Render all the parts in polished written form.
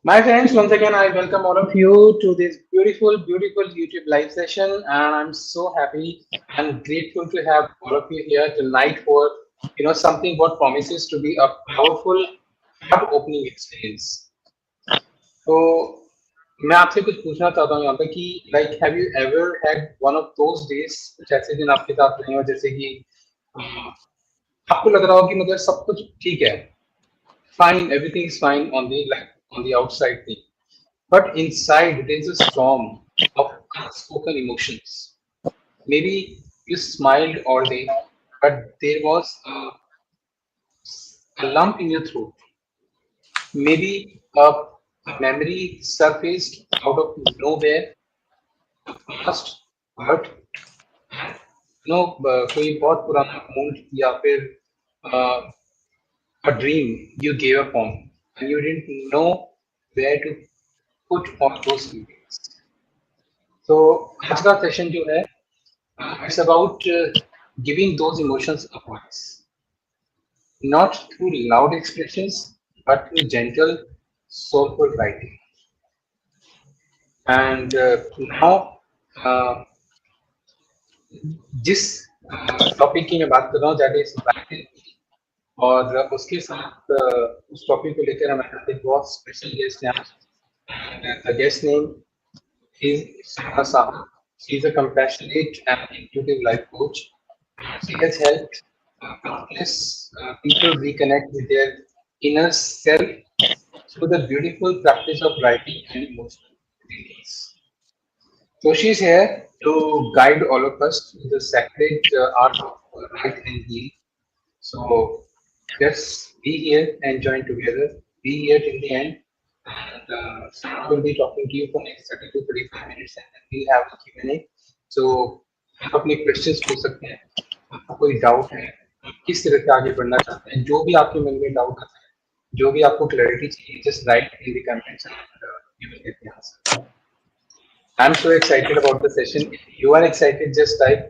My friends, once again, I welcome all of you to this beautiful, beautiful YouTube live session. And I'm so happy and grateful to have all of you here tonight for, something what promises to be a powerful, heart-opening experience. So, मैं आपसे कुछ पूछना चाहता हूँ यहाँ पे कि have you ever had one of those days कुछ ऐसे दिन आपके साथ रहे हो जैसे कि आपको लग रहा हो कि मतलब सब कुछ ठीक है, fine, everything is fine on the outside thing. But inside, there's a storm of unspoken emotions. Maybe you smiled all day, but there was a lump in your throat. Maybe a memory surfaced out of nowhere, past, but कोई बहुत पुराना mood या फिर uh, a dream you gave up on, and you didn't know where to put all those feelings. So आज का session जो है it's about giving those emotions a voice, not through loud expressions, but through gentle, soulful writing. And now, uh, जिस topic की मैं बात कर रहा हूँ दैट इज राइटिंग, और उसके साथ उस टॉपिक को लेकर हमारे एक बहुत स्पेशल गेस्ट हैं. The guest name is Shaona Saha. She is a compassionate and intuitive life coach. She has helped countless people reconnect with their inner self through the beautiful practice of writing and emotional intelligence. So she's here to guide all of us to the sacred art of write and heal. So let's be here and join together. Be here till the end. And Sarah will be talking to you for next 30 to 35 minutes, and then we'll have a Q&A. So आप अपने questions पूछ सकते हैं. आपको कोई doubt है, किस तरह से आगे बढ़ना चाहते हैं, जो भी आपके मन में डाउट आता है, जो भी आपको क्लैरिटी चाहिए, just write in the comments and you will get the answer. I'm so excited about the session. If you are excited, just type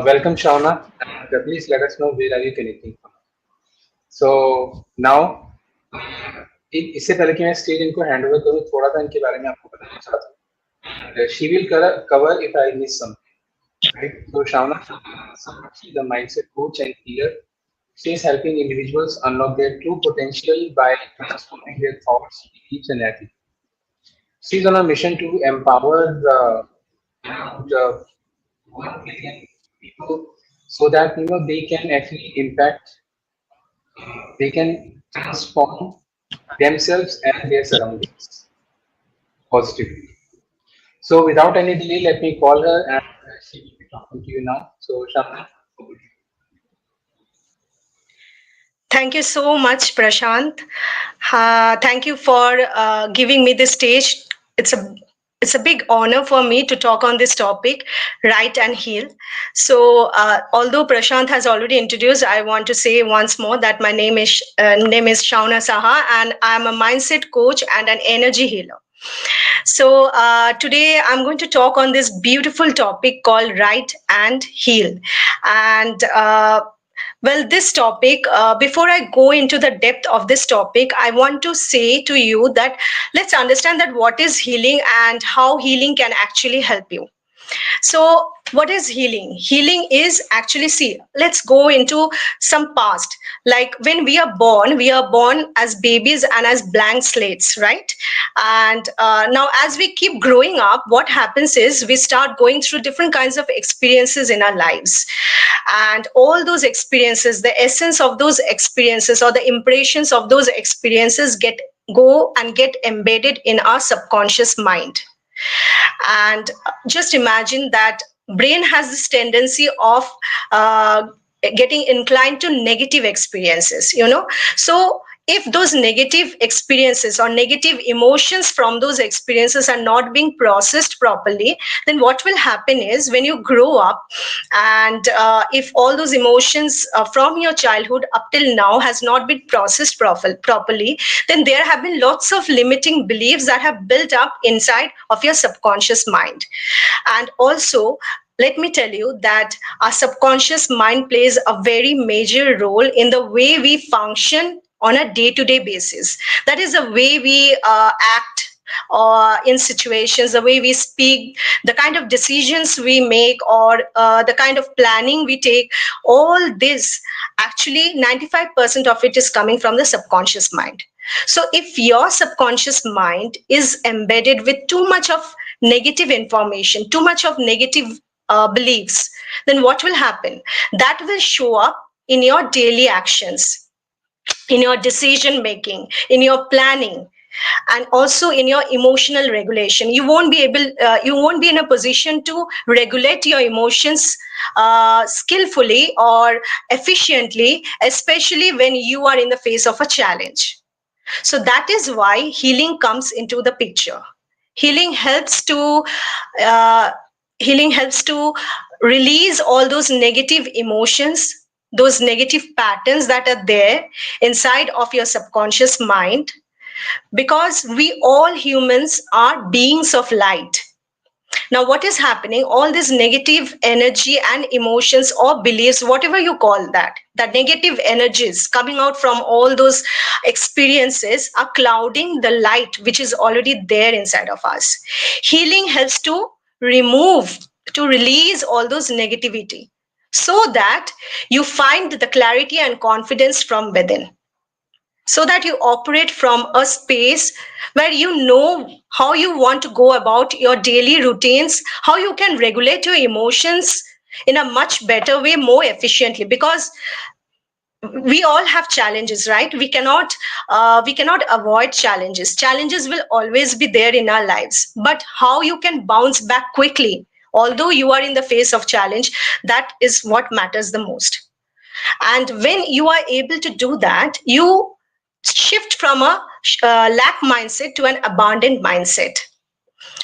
welcome, Shauna, and please let us know where are you connecting from. So now, इससे पहले कि मैं stage इनको hand over करूँ, थोड़ा सा इनके बारे में आपको बताना चाहता हूँ. She will cover if I miss something. Right? So Shauna, the mindset coach and healer, she is helping individuals unlock their true potential by transforming their thoughts, beliefs, and attitudes. She's on a mission to empower around 1 billion people so that they can actually impact, they can transform themselves and their surroundings positively. So without any delay, let me call her and she will be talking to you now. So Shana, over to you. Thank you so much, Prashant. Thank you for giving me this stage. It's a it's a big honor for me to talk on this topic, write and heal. So, although Prashant has already introduced, I want to say once more that my name is Shauna Saha, and I'm a mindset coach and an energy healer. So, today I'm going to talk on this beautiful topic called write and heal, and well, this topic, before I go into the depth of this topic, I want to say to you that let's understand that what is healing and how healing can actually help you. So, what is healing? Healing is actually, see, let's go into some past. Like when we are born as babies and as blank slates, right? And now, as we keep growing up, what happens is we start going through different kinds of experiences in our lives. And all those experiences, the essence of those experiences or the impressions of those experiences get embedded in our subconscious mind. And just imagine that brain has this tendency of getting inclined to negative experiences, so if those negative experiences or negative emotions from those experiences are not being processed properly, then what will happen is when you grow up, and if all those emotions from your childhood up till now has not been processed properly, then there have been lots of limiting beliefs that have built up inside of your subconscious mind. And also, let me tell you that our subconscious mind plays a very major role in the way we function on a day to day basis. That is the way we act or in situations, the way we speak, the kind of decisions we make, or the kind of planning we take. All this, actually 95% of it is coming from the subconscious mind. So if your subconscious mind is embedded with too much of negative information, too much of negative beliefs, then what will happen? That will show up in your daily actions, in your decision making, in your planning, and also in your emotional regulation. You won't be in a position to regulate your emotions skillfully or efficiently, especially when you are in the face of a challenge. So that is why healing comes into the picture. Healing helps to uh, healing helps to release all those negative emotions, those negative patterns that are there inside of your subconscious mind, because we all humans are beings of light. Now, what is happening? All this negative energy and emotions or beliefs, whatever you call that, the negative energies coming out from all those experiences are clouding the light which is already there inside of us. Healing helps to remove, to release all those negativity so that you find the clarity and confidence from within, so that you operate from a space where you know how you want to go about your daily routines, how you can regulate your emotions in a much better way, more efficiently. Because we all have challenges, right? We cannot avoid challenges. Challenges will always be there in our lives, but how you can bounce back quickly although you are in the face of challenge, that is what matters the most. And when you are able to do that, you shift from a lack mindset to an abundant mindset.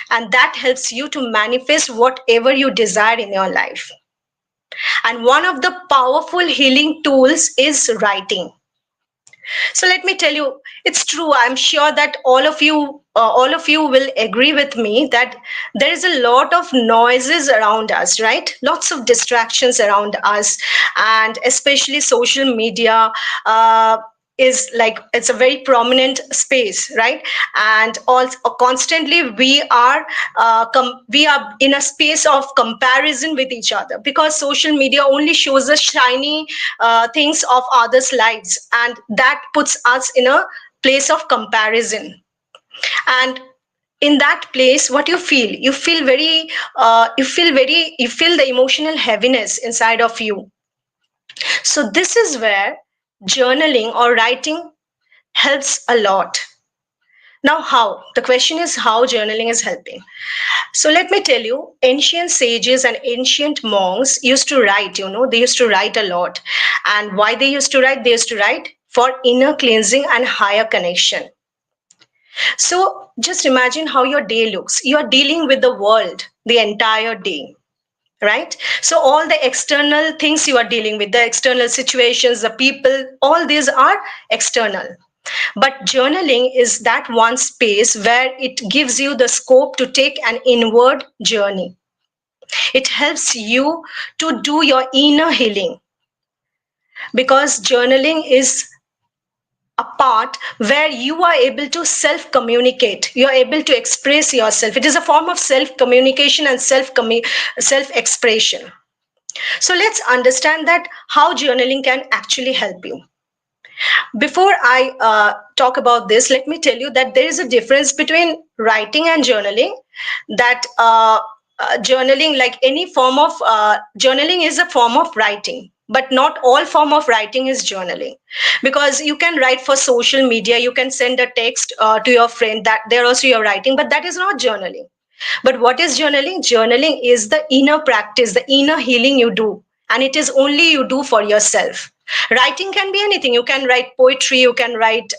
And that helps you to manifest whatever you desire in your life. And one of the powerful healing tools is writing. So let me tell you, it's true. I'm sure that all of you will agree with me that there is a lot of noises around us, right? Lots of distractions around us, and especially social media. Is like, it's a very prominent space, right? And also constantly we are in a space of comparison with each other, because social media only shows us shiny things of others lives, and that puts us in a place of comparison. And in that place, what you feel the emotional heaviness inside of you. So this is where journaling or writing helps a lot. Now, how? The question is how journaling is helping. So let me tell you, ancient sages and ancient monks used to write, they used to write a lot. And why they used to write? They used to write for inner cleansing and higher connection. So just imagine how your day looks. You are dealing with the world the entire day, right? So all the external things you are dealing with, the external situations, the people, all these are external. But journaling is that one space where it gives you the scope to take an inward journey. It helps you to do your inner healing, because journaling is a part where you are able to self communicate, you are able to express yourself. It is a form of self communication and self expression. So let's understand that how journaling can actually help you. Before I talk about this, let me tell you that there is a difference between writing and journaling. That journaling, like any form of journaling, is a form of writing, but not all form of writing is journaling. Because you can write for social media, you can send a text to your friend, that there also you're writing, but that is not journaling. But what is journaling? Journaling is the inner practice, the inner healing you do, and it is only you do for yourself. Writing can be anything. You can write poetry, you can write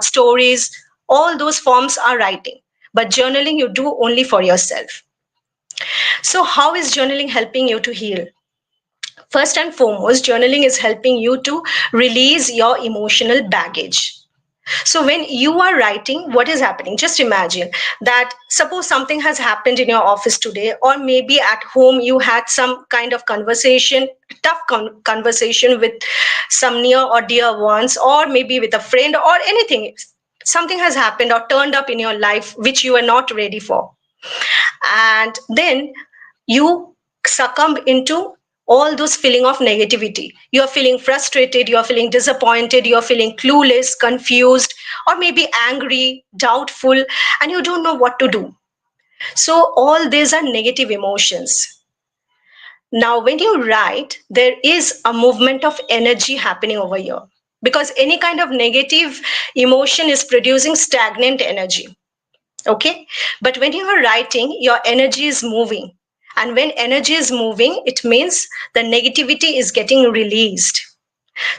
stories, all those forms are writing. But journaling you do only for yourself. So, how is journaling helping you to heal? First and foremost, journaling is helping you to release your emotional baggage. So when you are writing, what is happening? Just imagine that suppose something has happened in your office today, or maybe at home you had some kind of conversation, tough conversation with some near or dear ones, or maybe with a friend or anything. Something has happened or turned up in your life which you are not ready for. And then you succumb into all those feeling of negativity. You're feeling frustrated, you're feeling disappointed, you're feeling clueless, confused, or maybe angry, doubtful, and you don't know what to do. So all these are negative emotions. Now when you write, there is a movement of energy happening over here, because any kind of negative emotion is producing stagnant energy. Okay, but when you are writing, your energy is moving, and when energy is moving, it means the negativity is getting released.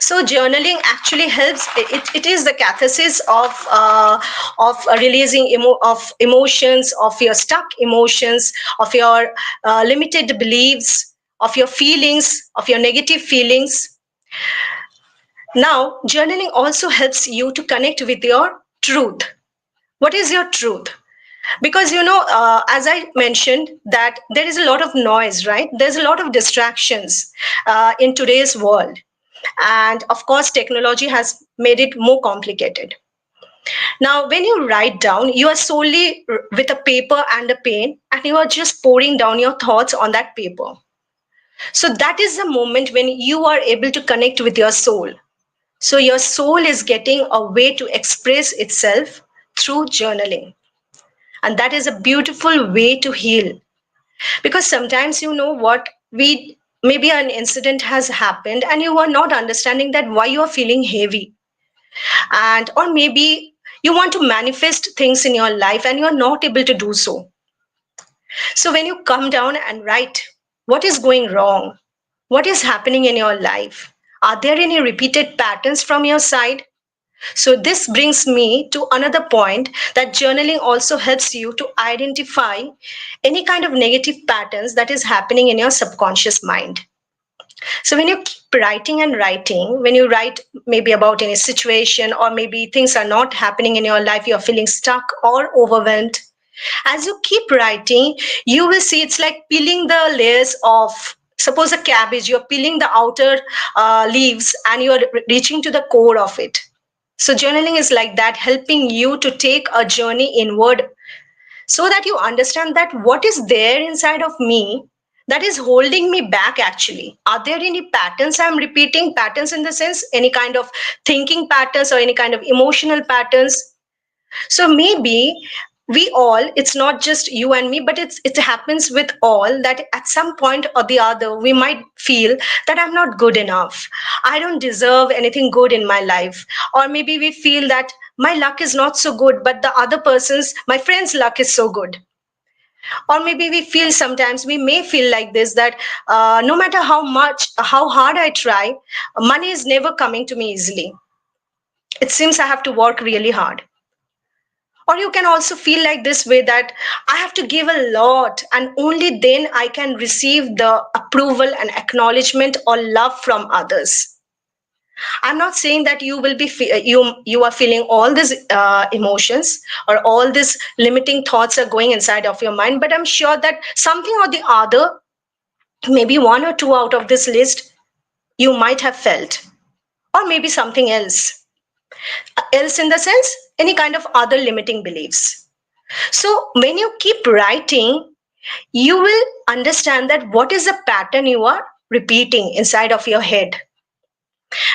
So journaling actually helps. It is the catharsis of releasing of emotions, of your stuck emotions, of your limited beliefs, of your feelings, of your negative feelings. Now journaling also helps you to connect with your truth. What is your truth? Because as I mentioned, that there is a lot of noise, right? There's a lot of distractions in today's world, and of course technology has made it more complicated. Now when you write down, you are solely with a paper and a pen, and you are just pouring down your thoughts on that paper. So that is the moment when you are able to connect with your soul. So your soul is getting a way to express itself through journaling, and that is a beautiful way to heal. Because sometimes, what, we maybe an incident has happened and you are not understanding that why you are feeling heavy, and or maybe you want to manifest things in your life and you are not able to do so. So when you come down and write what is going wrong, what is happening in your life, are there any repeated patterns from your side? So this brings me to another point, that journaling also helps you to identify any kind of negative patterns that is happening in your subconscious mind. So when you keep writing and writing, when you write maybe about any situation, or maybe things are not happening in your life, you're feeling stuck or overwhelmed, as you keep writing, you will see it's like peeling the layers of, suppose a cabbage, you're peeling the outer leaves and you're reaching to the core of it. So journaling is like that, helping you to take a journey inward, so that you understand that what is there inside of me that is holding me back actually. Are there any patterns I'm repeating? Patterns in the sense, any kind of thinking patterns or any kind of emotional patterns. So maybe we all, it's not just you and me, but it happens with all, that at some point or the other we might feel that I'm not good enough, I don't deserve anything good in my life. Or maybe we feel that my luck is not so good, but the other person's, my friend's luck is so good. Or maybe we feel, sometimes we may feel like this, that no matter how hard I try, money is never coming to me easily. It seems I have to work really hard. Or you can also feel like this way, that I have to give a lot and only then I can receive the approval and acknowledgement or love from others. I'm not saying that you will be you are feeling all these emotions, or all these limiting thoughts are going inside of your mind, but I'm sure that something or the other, maybe one or two out of this list, you might have felt. Or maybe something else in the sense, any kind of other limiting beliefs. So when you keep writing, you will understand that what is the pattern you are repeating inside of your head.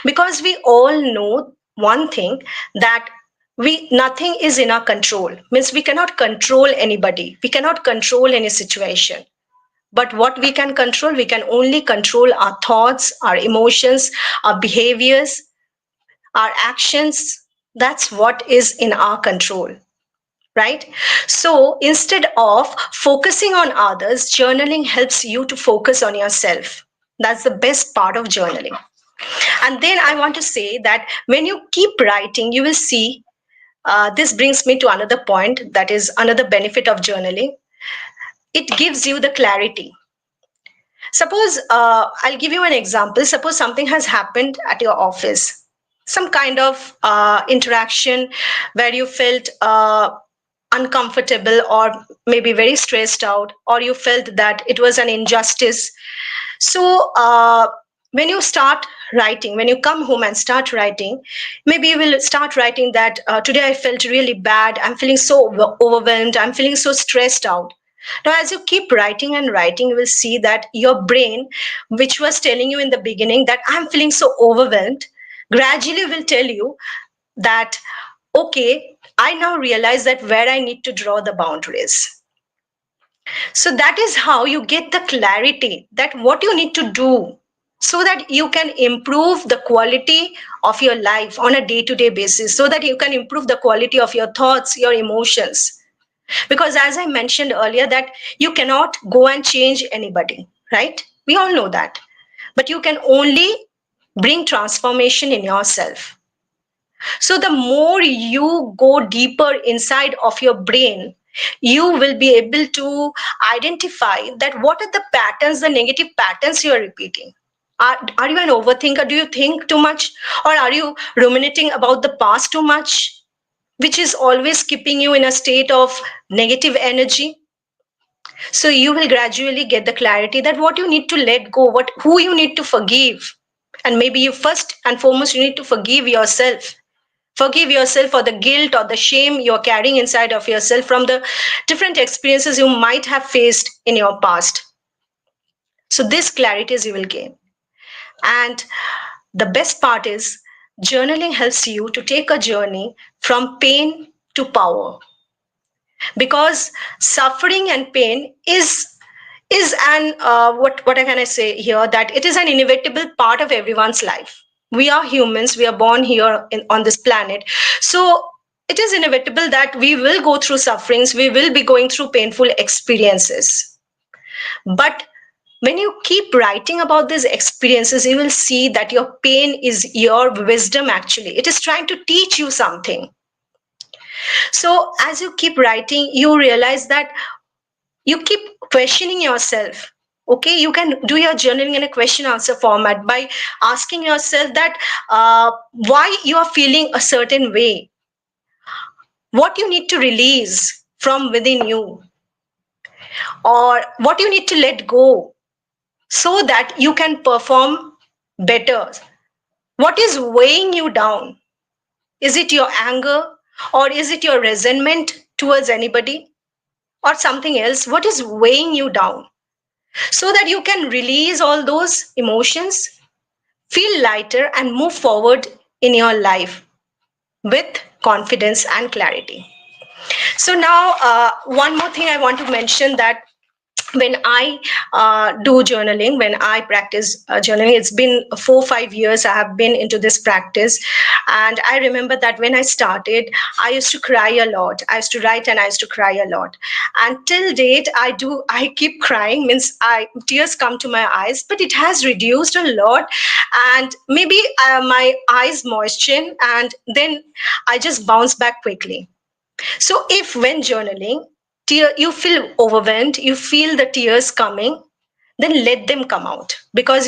Because we all know one thing, that we nothing is in our control. Means we cannot control anybody. We cannot control any situation. But what we can control, we can only control our thoughts, our emotions, our behaviors, our actions. That's what is in our control, right? So instead of focusing on others, journaling helps you to focus on yourself. That's the best part of journaling. And then I want to say that when you keep writing, you will see, this brings me to another point, that is another benefit of journaling. It gives you the clarity. Suppose, I'll give you an example. Suppose something has happened at your office. some kind of interaction where you felt uncomfortable or maybe very stressed out, or you felt that it was an injustice. So when you start writing, when you come home and start writing, maybe you will start writing that today I felt really bad, I'm feeling so overwhelmed, I'm feeling so stressed out. Now as you keep writing and writing, you will see that your brain, which was telling you in the beginning that I'm feeling so overwhelmed, gradually will tell you that, okay, I now realize that where I need to draw the boundaries. So that is how you get the clarity that what you need to do so that you can improve the quality of your life on a day to day basis, so that you can improve the quality of your thoughts, your emotions. Because as I mentioned earlier, that you cannot go and change anybody, right? We all know that. But you can only bring transformation in yourself. So the more you go deeper inside of your brain, you will be able to identify that what are the patterns, the negative patterns you are repeating. Are you an overthinker? Do you think too much? Or are you ruminating about the past too much, which is always keeping you in a state of negative energy? So you will gradually get the clarity that what you need to let go, what who you need to forgive. And maybe you first and foremost you need to forgive yourself. Forgive yourself for the guilt or the shame you're carrying inside of yourself from the different experiences you might have faced in your past. So, this clarities you will gain. And the best part is, journaling helps you to take a journey from pain to power, because suffering and pain is an what can I say here, that it is an inevitable part of everyone's life. We are humans, we are born here on this planet. So it is inevitable that we will go through sufferings, we will be going through painful experiences. But when you keep writing about these experiences, you will see that your pain is your wisdom. Actually, it is trying to teach you something. So as you keep writing, you realize that you keep questioning yourself. Okay, you can do your journaling in a question answer format by asking yourself that why you are feeling a certain way, what you need to release from within you, or what you need to let go so that you can perform better. What is weighing you down? Is it your anger, or is it your resentment towards anybody, or something else? What is weighing you down? So that you can release all those emotions, feel lighter, and move forward in your life with confidence and clarity. So, now one more thing I want to mention, that when I do journaling, when I practice journaling, it's been 4 5 years I have been into this practice. And I remember that when I started, I used to cry a lot. I used to write and I used to cry a lot. And till date, I keep crying, means tears come to my eyes, but it has reduced a lot. And maybe my eyes moisten, and then I just bounce back quickly. So if when journaling, you feel overwhelmed, you feel the tears coming, then let them come out, because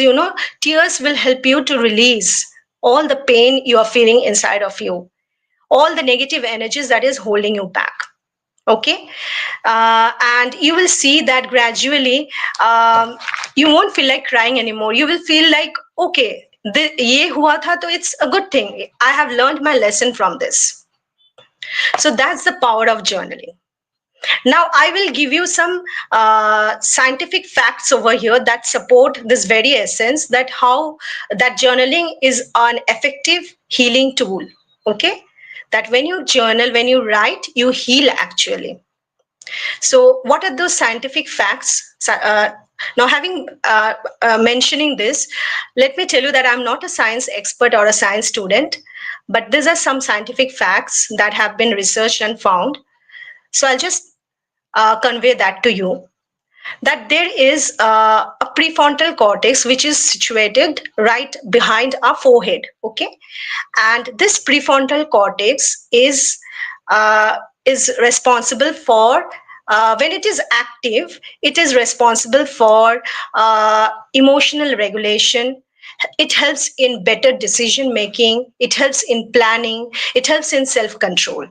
tears will help you to release all the pain you are feeling inside of you, all the negative energies that is holding you back. Okay, and you will see that gradually you won't feel like crying anymore. You will feel like, okay, ye hua tha, to it's a good thing. I have learned my lesson from this. So that's the power of journaling. Now, I will give you some scientific facts over here that support this very essence, that how that journaling is an effective healing tool. Okay, that when you journal, when you write, you heal actually. So, what are those scientific facts? Now, having mentioning this, let me tell you that I'm not a science expert or a science student, but these are some scientific facts that have been researched and found. So, I'll just convey that to you, that there is a prefrontal cortex which is situated right behind our forehead. Okay, and this prefrontal cortex is responsible for, when it is active, it is responsible for emotional regulation, It helps in better decision making, it helps in planning, it helps in self control.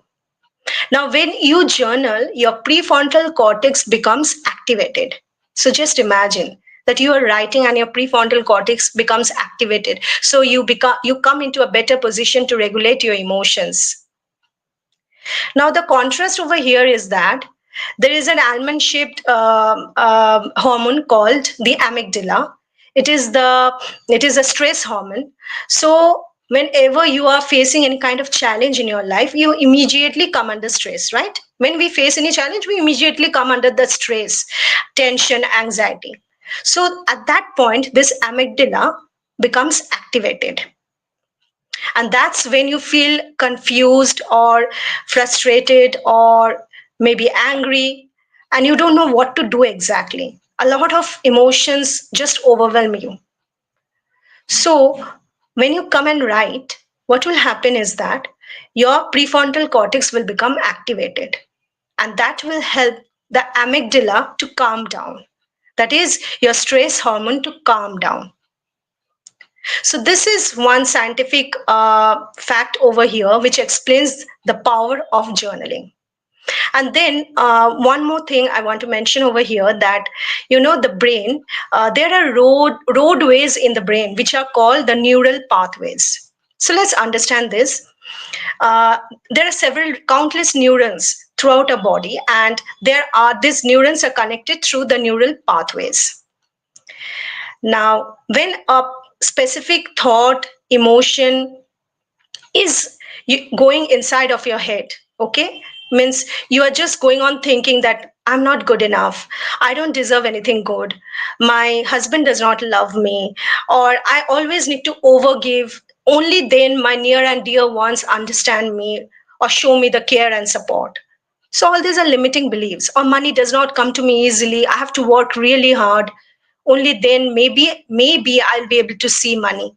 Now, when you journal, your prefrontal cortex becomes activated. So just imagine that you are writing and your prefrontal cortex becomes activated. So you come into a better position to regulate your emotions. Now, the contrast over here is that there is an almond shaped hormone called the amygdala. It is it is a stress hormone. So whenever you are facing any kind of challenge in your life, you immediately come under stress, right? When we face any challenge, we immediately come under the stress, tension, anxiety. So at that point, this amygdala becomes activated, and that's when you feel confused or frustrated or maybe angry, and you don't know what to do exactly. A lot of emotions just overwhelm you. So when you come and write, what will happen is that your prefrontal cortex will become activated, and that will help the amygdala to calm down. That is your stress hormone to calm down. So this is one scientific fact over here which explains the power of journaling. And then one more thing I want to mention over here, that the brain, there are roadways in the brain which are called the neural pathways. So let's understand this. Uh, there are several countless neurons throughout our body, and these neurons are connected through the neural pathways. Now, when a specific thought, emotion is going inside of your head, okay, means you are just going on thinking that I'm not good enough, I don't deserve anything good, my husband does not love me, or I always need to overgive, only then my near and dear ones understand me or show me the care and support. So all these are limiting beliefs. Or money does not come to me easily, I have to work really hard, only then maybe I'll be able to see money.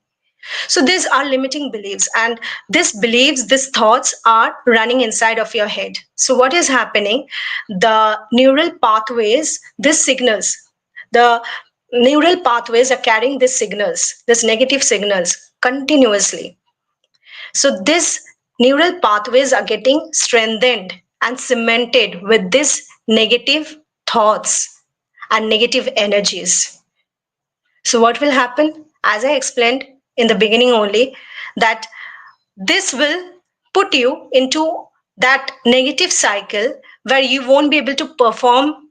So these are limiting beliefs, and these thoughts are running inside of your head. So what is happening? The neural pathways, these signals, the neural pathways are carrying these signals, these negative signals continuously. So these neural pathways are getting strengthened and cemented with these negative thoughts and negative energies. So what will happen? As I explained in the beginning only, that this will put you into that negative cycle where you won't be able to perform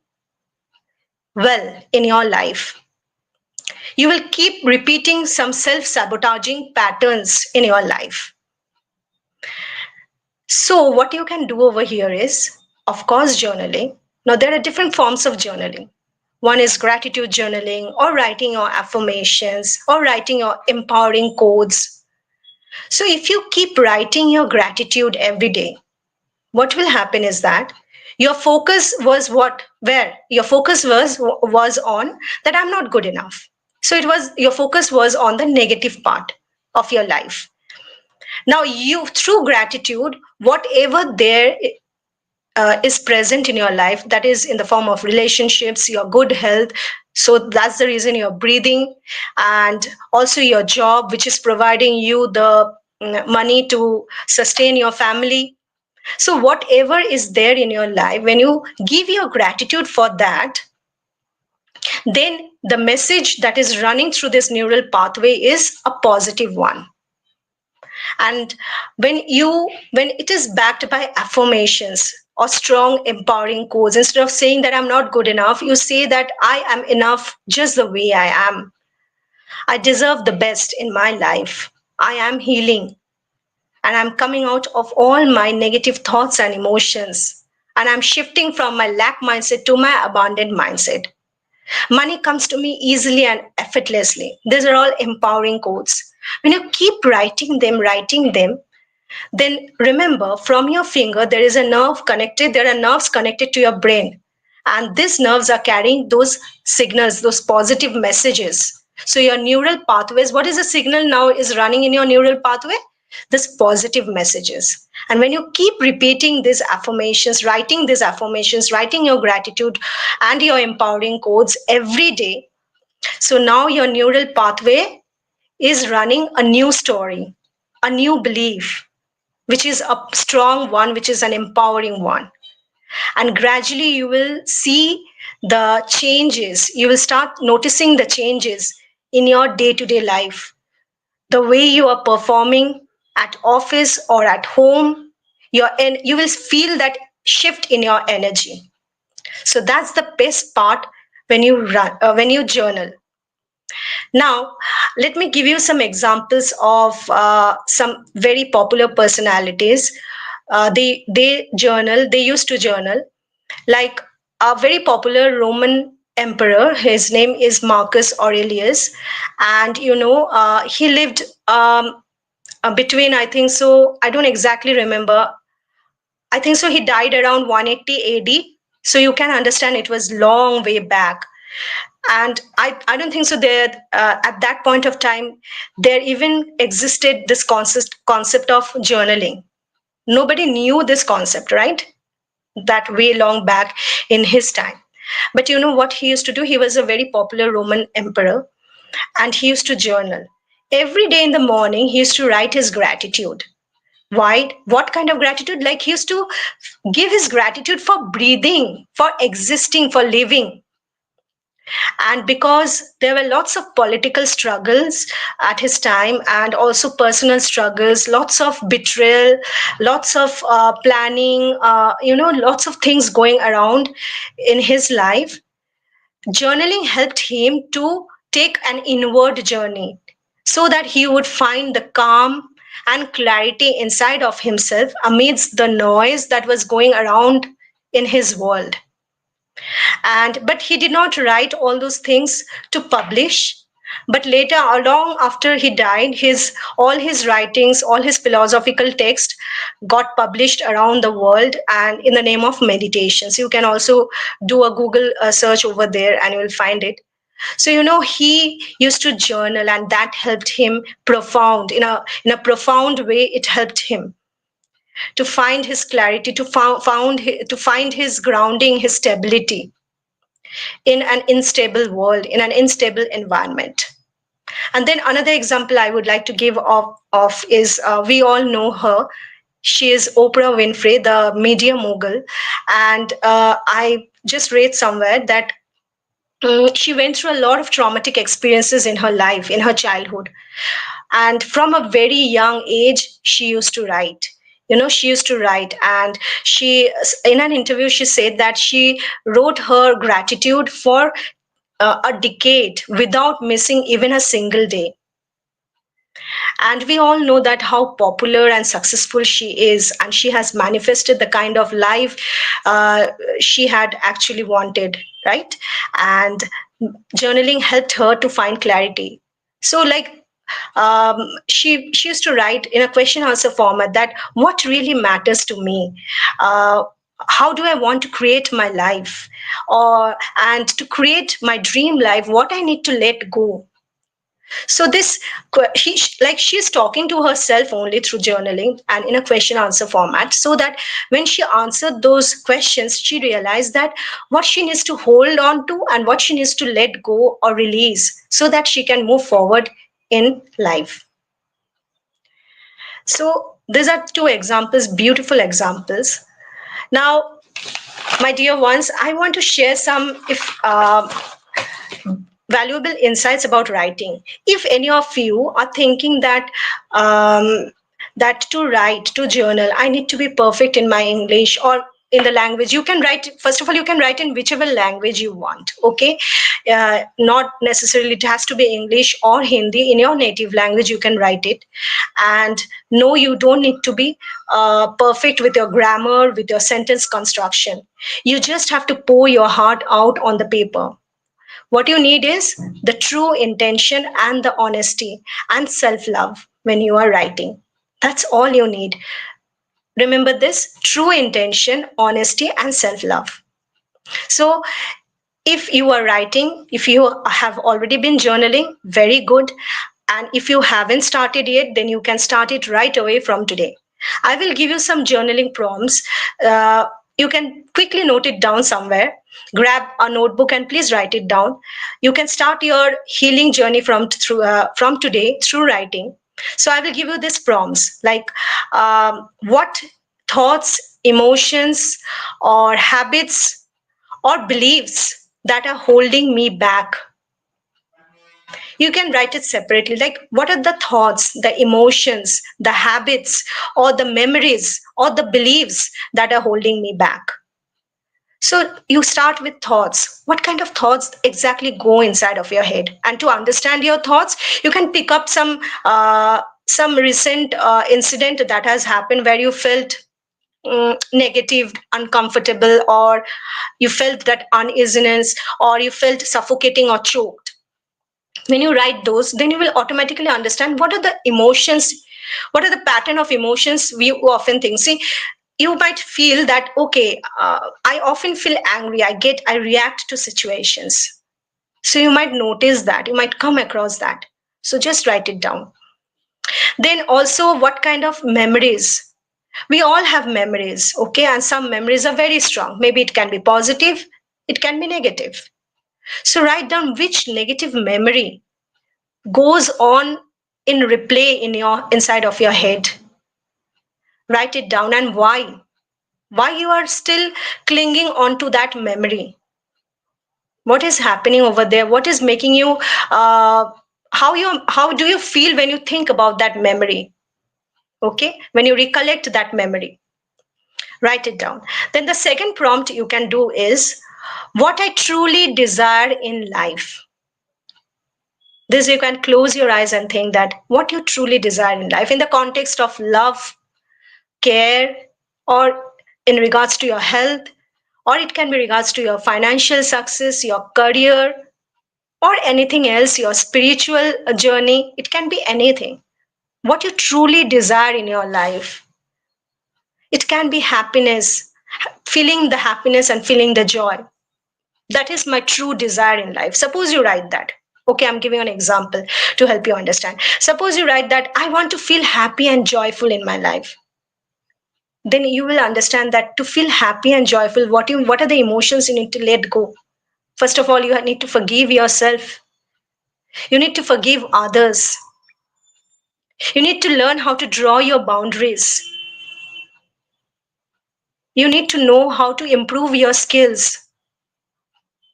well in your life. You will keep repeating some self-sabotaging patterns in your life. So what you can do over here is, of course, journaling. Now, there are different forms of journaling. One is gratitude journaling, or writing your affirmations, or writing your empowering quotes. So if you keep writing your gratitude every day, what will happen is that your focus was where your focus was on that I'm not good enough. So your focus was on the negative part of your life. Now you, through gratitude, whatever there is present in your life, that is in the form of relationships, your good health, so that's the reason you're breathing, and also your job which is providing you the money to sustain your family. So whatever is there in your life, when you give your gratitude for that, then the message that is running through this neural pathway is a positive one. And when it is backed by affirmations or strong empowering quotes, instead of saying that I'm not good enough, you say that I am enough just the way I am. I deserve the best in my life. I am healing, and I'm coming out of all my negative thoughts and emotions, and I'm shifting from my lack mindset to my abundant mindset. Money comes to me easily and effortlessly. These are all empowering quotes. When you keep writing them, then remember, from your finger there is a nerve connected, there are nerves connected to your brain, and these nerves are carrying those signals, those positive messages. So your neural pathways, what is the signal now is running in your neural pathway? This positive messages. And when you keep repeating these affirmations, writing your gratitude and your empowering codes every day, so now your neural pathway is running a new story, a new belief, which is a strong one, which is an empowering one. And gradually you will see the changes. You will start noticing the changes in your day to day life, the way you are performing at office or at home. You will feel that shift in your energy. So that's the best part when you journal. Now, let me give you some examples of some very popular personalities. They used to journal, like a very popular Roman emperor. His name is Marcus Aurelius, and he lived between, I think so. I don't exactly remember. I think so. He died around 180 AD. So you can understand it was long way back. And I don't think so there at that point of time there even existed this concept of journaling. Nobody knew this concept, right? That way long back in his time. But you know what he used to do? He was a very popular Roman emperor, and he used to journal. Every day in the morning, he used to write his gratitude. Why? What kind of gratitude? Like, he used to give his gratitude for breathing, for existing, for living. And because there were lots of political struggles at his time, and also personal struggles, lots of betrayal, lots of planning, lots of things going around in his life, journaling helped him to take an inward journey so that he would find the calm and clarity inside of himself amidst the noise that was going around in his world. And but he did not write all those things to publish. But later, long after he died, his all his writings, all his philosophical text got published around the world, and in the name of meditations. You can also do a Google search over there and you will find it. So he used to journal, and that helped him profound in a profound way. It helped him to find his clarity, to find his grounding, his stability in an unstable world, in an unstable environment. And then another example I would like to give of is, we all know her. She is Oprah Winfrey, the media mogul. And I just read somewhere that she went through a lot of traumatic experiences in her life, in her childhood. And from a very young age, she used to write. She used to write, and in an interview, she said that she wrote her gratitude for a decade without missing even a single day. And we all know that how popular and successful she is, and she has manifested the kind of life uh, she had actually wanted, right? And journaling helped her to find clarity. So, like, she used to write in a question answer format that what really matters to me, uh, how do I want to create my life, or and to create my dream life, what I need to let go. So this like she's talking to herself only through journaling and in a question answer format, so that when she answered those questions, she realized that what she needs to hold on to and what she needs to let go or release, so that she can move forward in life. So these are two examples, beautiful examples. Now, my dear ones, I want to share some if valuable insights about writing. If any of you are thinking that that to write, to journal, I need to be perfect in my English or in the language, you can write. First of all, you can write in whichever language you want. Okay, not necessarily it has to be English or Hindi. In your native language, you can write it. And no, you don't need to be perfect with your grammar, with your sentence construction. You just have to pour your heart out on the paper. What you need is the true intention and the honesty and self love when you are writing. That's all you need. Remember this: true intention, honesty, and self love. So, if you are writing, if you have already been journaling, very good. And if you haven't started yet, then you can start it right away from today. I will give you some journaling prompts. Uh, You can quickly note it down somewhere. Grab a notebook and please write it down. You can start your healing journey from today through writing. So I will give you these prompts like what thoughts, emotions, or habits or beliefs that are holding me back. You can write it separately, like what are the thoughts, the emotions, the habits, or the memories or the beliefs that are holding me back. So you start with thoughts. What kind of thoughts exactly go inside of your head? And to understand your thoughts, you can pick up some recent incident that has happened where you felt negative, uncomfortable, or you felt that uneasiness, or you felt suffocating or choked. When you write those, then you will automatically understand what are the emotions, what are the pattern of emotions we often think. See, you might feel that okay, I often feel angry, I react to situations. So you might notice that, you might come across that. So just write it down. Then also, what kind of memories? We all have memories, okay, and some memories are very strong. Maybe it can be positive, it can be negative. So write down which negative memory goes on in replay in your inside of your head. Write it down, and why you are still clinging on to that memory. What is happening over there? What is making you how do you feel when you think about that memory? Okay, when you recollect that memory, write it down. Then the second prompt you can do is what I truly desire in life. This, you can close your eyes and think that what you truly desire in life in the context of love, care, or in regards to your health, or it can be regards to your financial success, your career, or anything else, your spiritual journey. It can be anything. What you truly desire in your life. It can be happiness, feeling the happiness and feeling the joy. That is my true desire in life. Suppose you write that. Okay, I'm giving an example to help you understand. Suppose you write that I want to feel happy and joyful in my life. Then you will understand that to feel happy and joyful, what are the emotions you need to let go. First of all, you need to forgive yourself. You need to forgive others. You need to learn how to draw your boundaries. You need to know how to improve your skills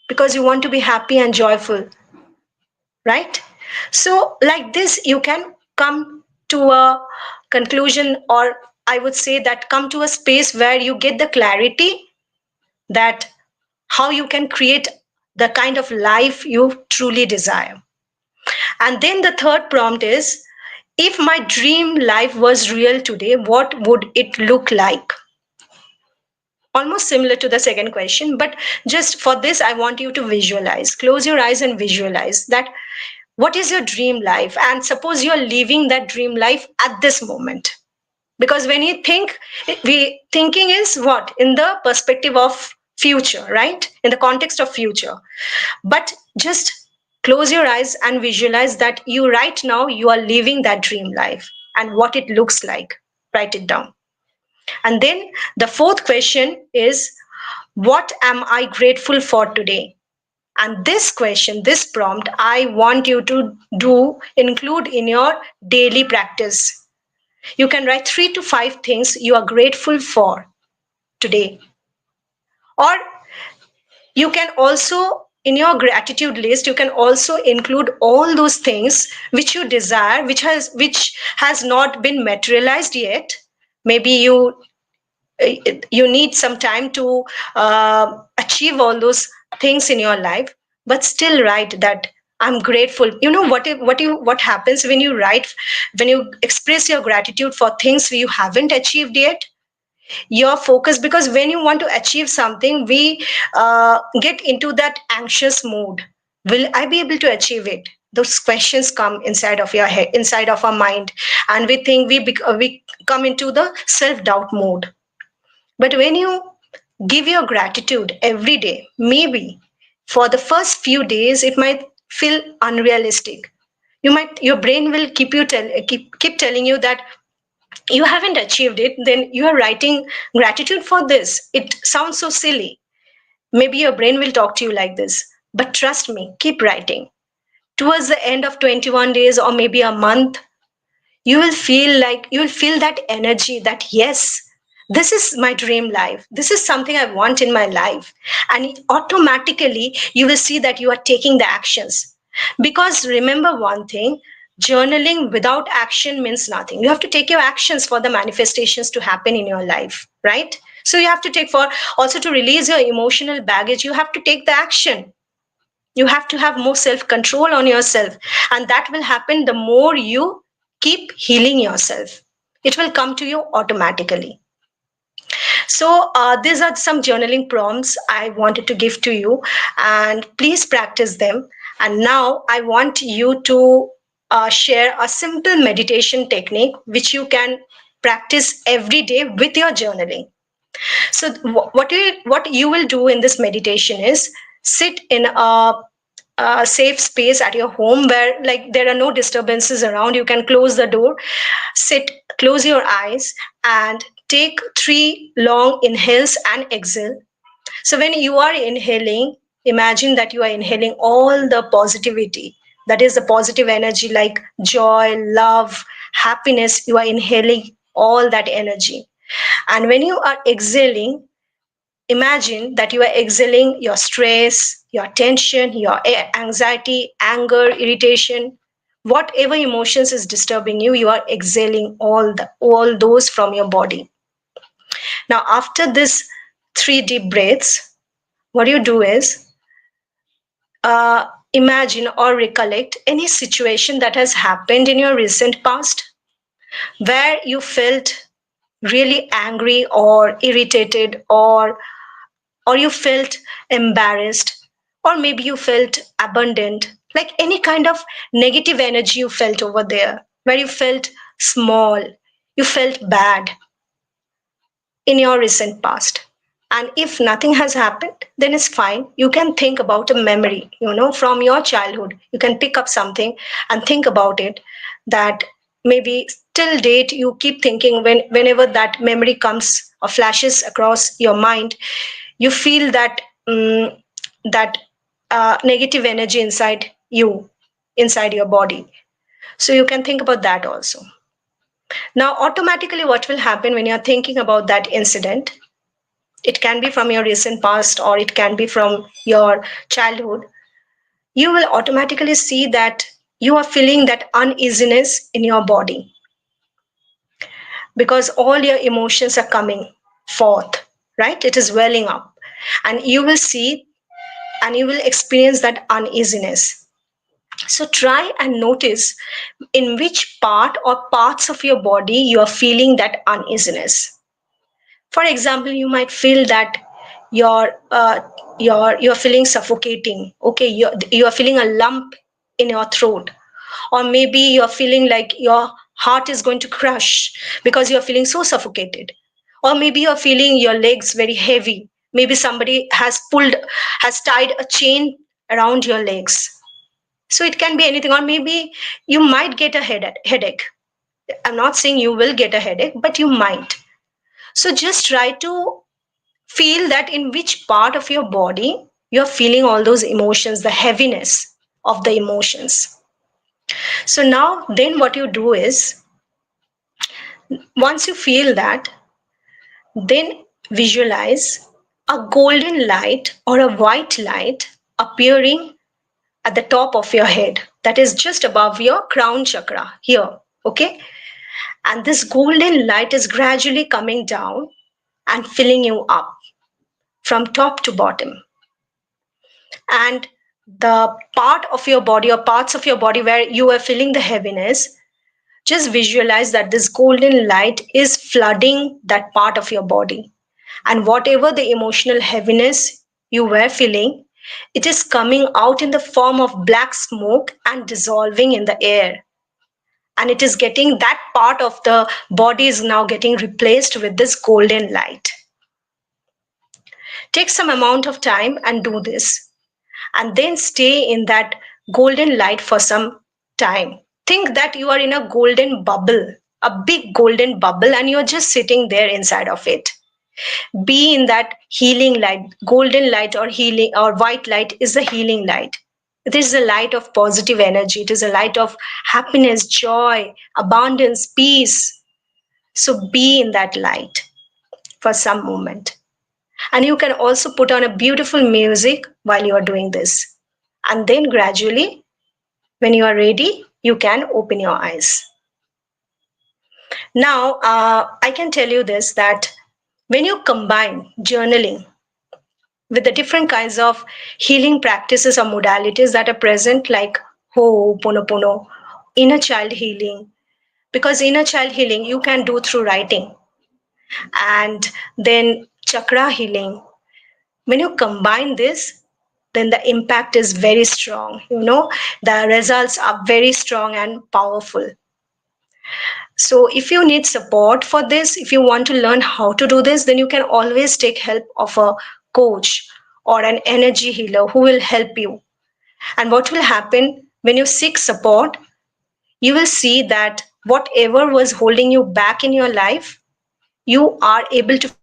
because you want to be happy and joyful, right? So like this you can come to a conclusion, or I would say that come to a space where you get the clarity that how you can create the kind of life you truly desire. And then the third prompt is if my dream life was real today, what would it look like? Almost similar to the second question, but just for this, I want you to visualize. Close your eyes and visualize that what is your dream life? And suppose you're living that dream life at this moment. Because when you think, we thinking is what? In the perspective of future, right? In the context of future. But just close your eyes and visualize that you right now you are living that dream life and what it looks like. Write it down. And then the fourth question is what am I grateful for today? And this question, this prompt, I want you to include in your daily practice. You can write 3 to 5 things you are grateful for today. Or you can also, in your gratitude list, you can also include all those things which you desire, which has not been materialized yet. Maybe you need some time to achieve all those things in your life, but still write that I'm grateful. You know what happens when you write, when you express your gratitude for things you haven't achieved yet, your focus, because when you want to achieve something, we get into that anxious mood. Will I be able to achieve it? Those questions come inside of your head, inside of our mind, and we think we come into the self doubt mode. But when you give your gratitude every day, maybe for the first few days, it might feel unrealistic. Your brain will keep telling you that you haven't achieved it, then you are writing gratitude for this. It sounds so silly. Maybe your brain will talk to you like this. But trust me, keep writing. Towards the end of 21 days or maybe a month, you will feel that energy that yes, this is my dream life, this is something I want in my life, and automatically you will see that you are taking the actions. Because remember one thing, journaling without action means nothing. You have to take your actions for the manifestations to happen in your life, right? So you have to take, for also to release your emotional baggage, you have to take the action. You have to have more self control on yourself, and that will happen the more you keep healing yourself. It will come to you automatically. So these are some journaling prompts I wanted to give to you, and please practice them. And now I want you to share a simple meditation technique which you can practice every day with your journaling. So what you will do in this meditation is sit in a safe space at your home where like there are no disturbances around. You can close the door, sit, close your eyes, and take 3 long inhales and exhale. So when you are inhaling, imagine that you are inhaling all the positivity, that is the positive energy like joy, love, happiness. You are inhaling all that energy. And when you are exhaling, imagine that you are exhaling your stress, your tension, your anxiety, anger, irritation, whatever emotions is disturbing you, you are exhaling all those from your body. Now, after this 3 deep breaths, what you do is uh, imagine or recollect any situation that has happened in your recent past where you felt really angry or irritated, or you felt embarrassed, or maybe you felt abandoned, like any kind of negative energy you felt over there, where you felt small, you felt bad in your recent past. And if nothing has happened, then it's fine. You can think about a memory, from your childhood. You can pick up something and think about it, that maybe till date you keep thinking, whenever that memory comes or flashes across your mind, you feel that that negative energy inside you, inside your body. So you can think about that also. Now automatically what will happen when you're thinking about that incident, it can be from your recent past or it can be from your childhood, you will automatically see that you are feeling that uneasiness in your body, because all your emotions are coming forth, right? It is welling up, and you will see and you will experience that uneasiness. So try and notice in which part or parts of your body you are feeling that uneasiness. For example, you might feel that you're you're feeling suffocating. Okay, you're feeling a lump in your throat, or maybe you're feeling like your heart is going to crush because you're feeling so suffocated, or maybe you're feeling your legs very heavy. Maybe somebody has tied a chain around your legs. So it can be anything, or maybe you might get a headache. I'm not saying you will get a headache, but you might. So just try to feel that in which part of your body you're feeling all those emotions, the heaviness of the emotions. So now, then what you do is, once you feel that, then visualize a golden light or a white light appearing at the top of your head, that is just above your crown chakra here. Okay, and this golden light is gradually coming down and filling you up from top to bottom. And the part of your body or parts of your body where you are feeling the heaviness, just visualize that this golden light is flooding that part of your body. And whatever the emotional heaviness you were feeling, it is coming out in the form of black smoke and dissolving in the air. And it is getting, that part of the body is now getting replaced with this golden light. Take some amount of time and do this, and then stay in that golden light for some time. Think that you are in a golden bubble. a big golden bubble, and you're just sitting there inside of it. Be in that healing light. Golden light or healing or white light is the healing light. It is a light of positive energy. It is a light of happiness, joy, abundance, peace. So be in that light for some moment. And you can also put on a beautiful music while you are doing this. And then gradually, when you are ready, you can open your eyes. Now, I can tell you this, that when you combine journaling with the different kinds of healing practices or modalities that are present, like Ho'oponopono, inner child healing, because inner child healing you can do through writing, and then chakra healing. When you combine this, then the impact is very strong. The results are very strong and powerful. So if you need support for this, if you want to learn how to do this, then you can always take help of a coach or an energy healer who will help you. And what will happen when you seek support, you will see that whatever was holding you back in your life, you are able to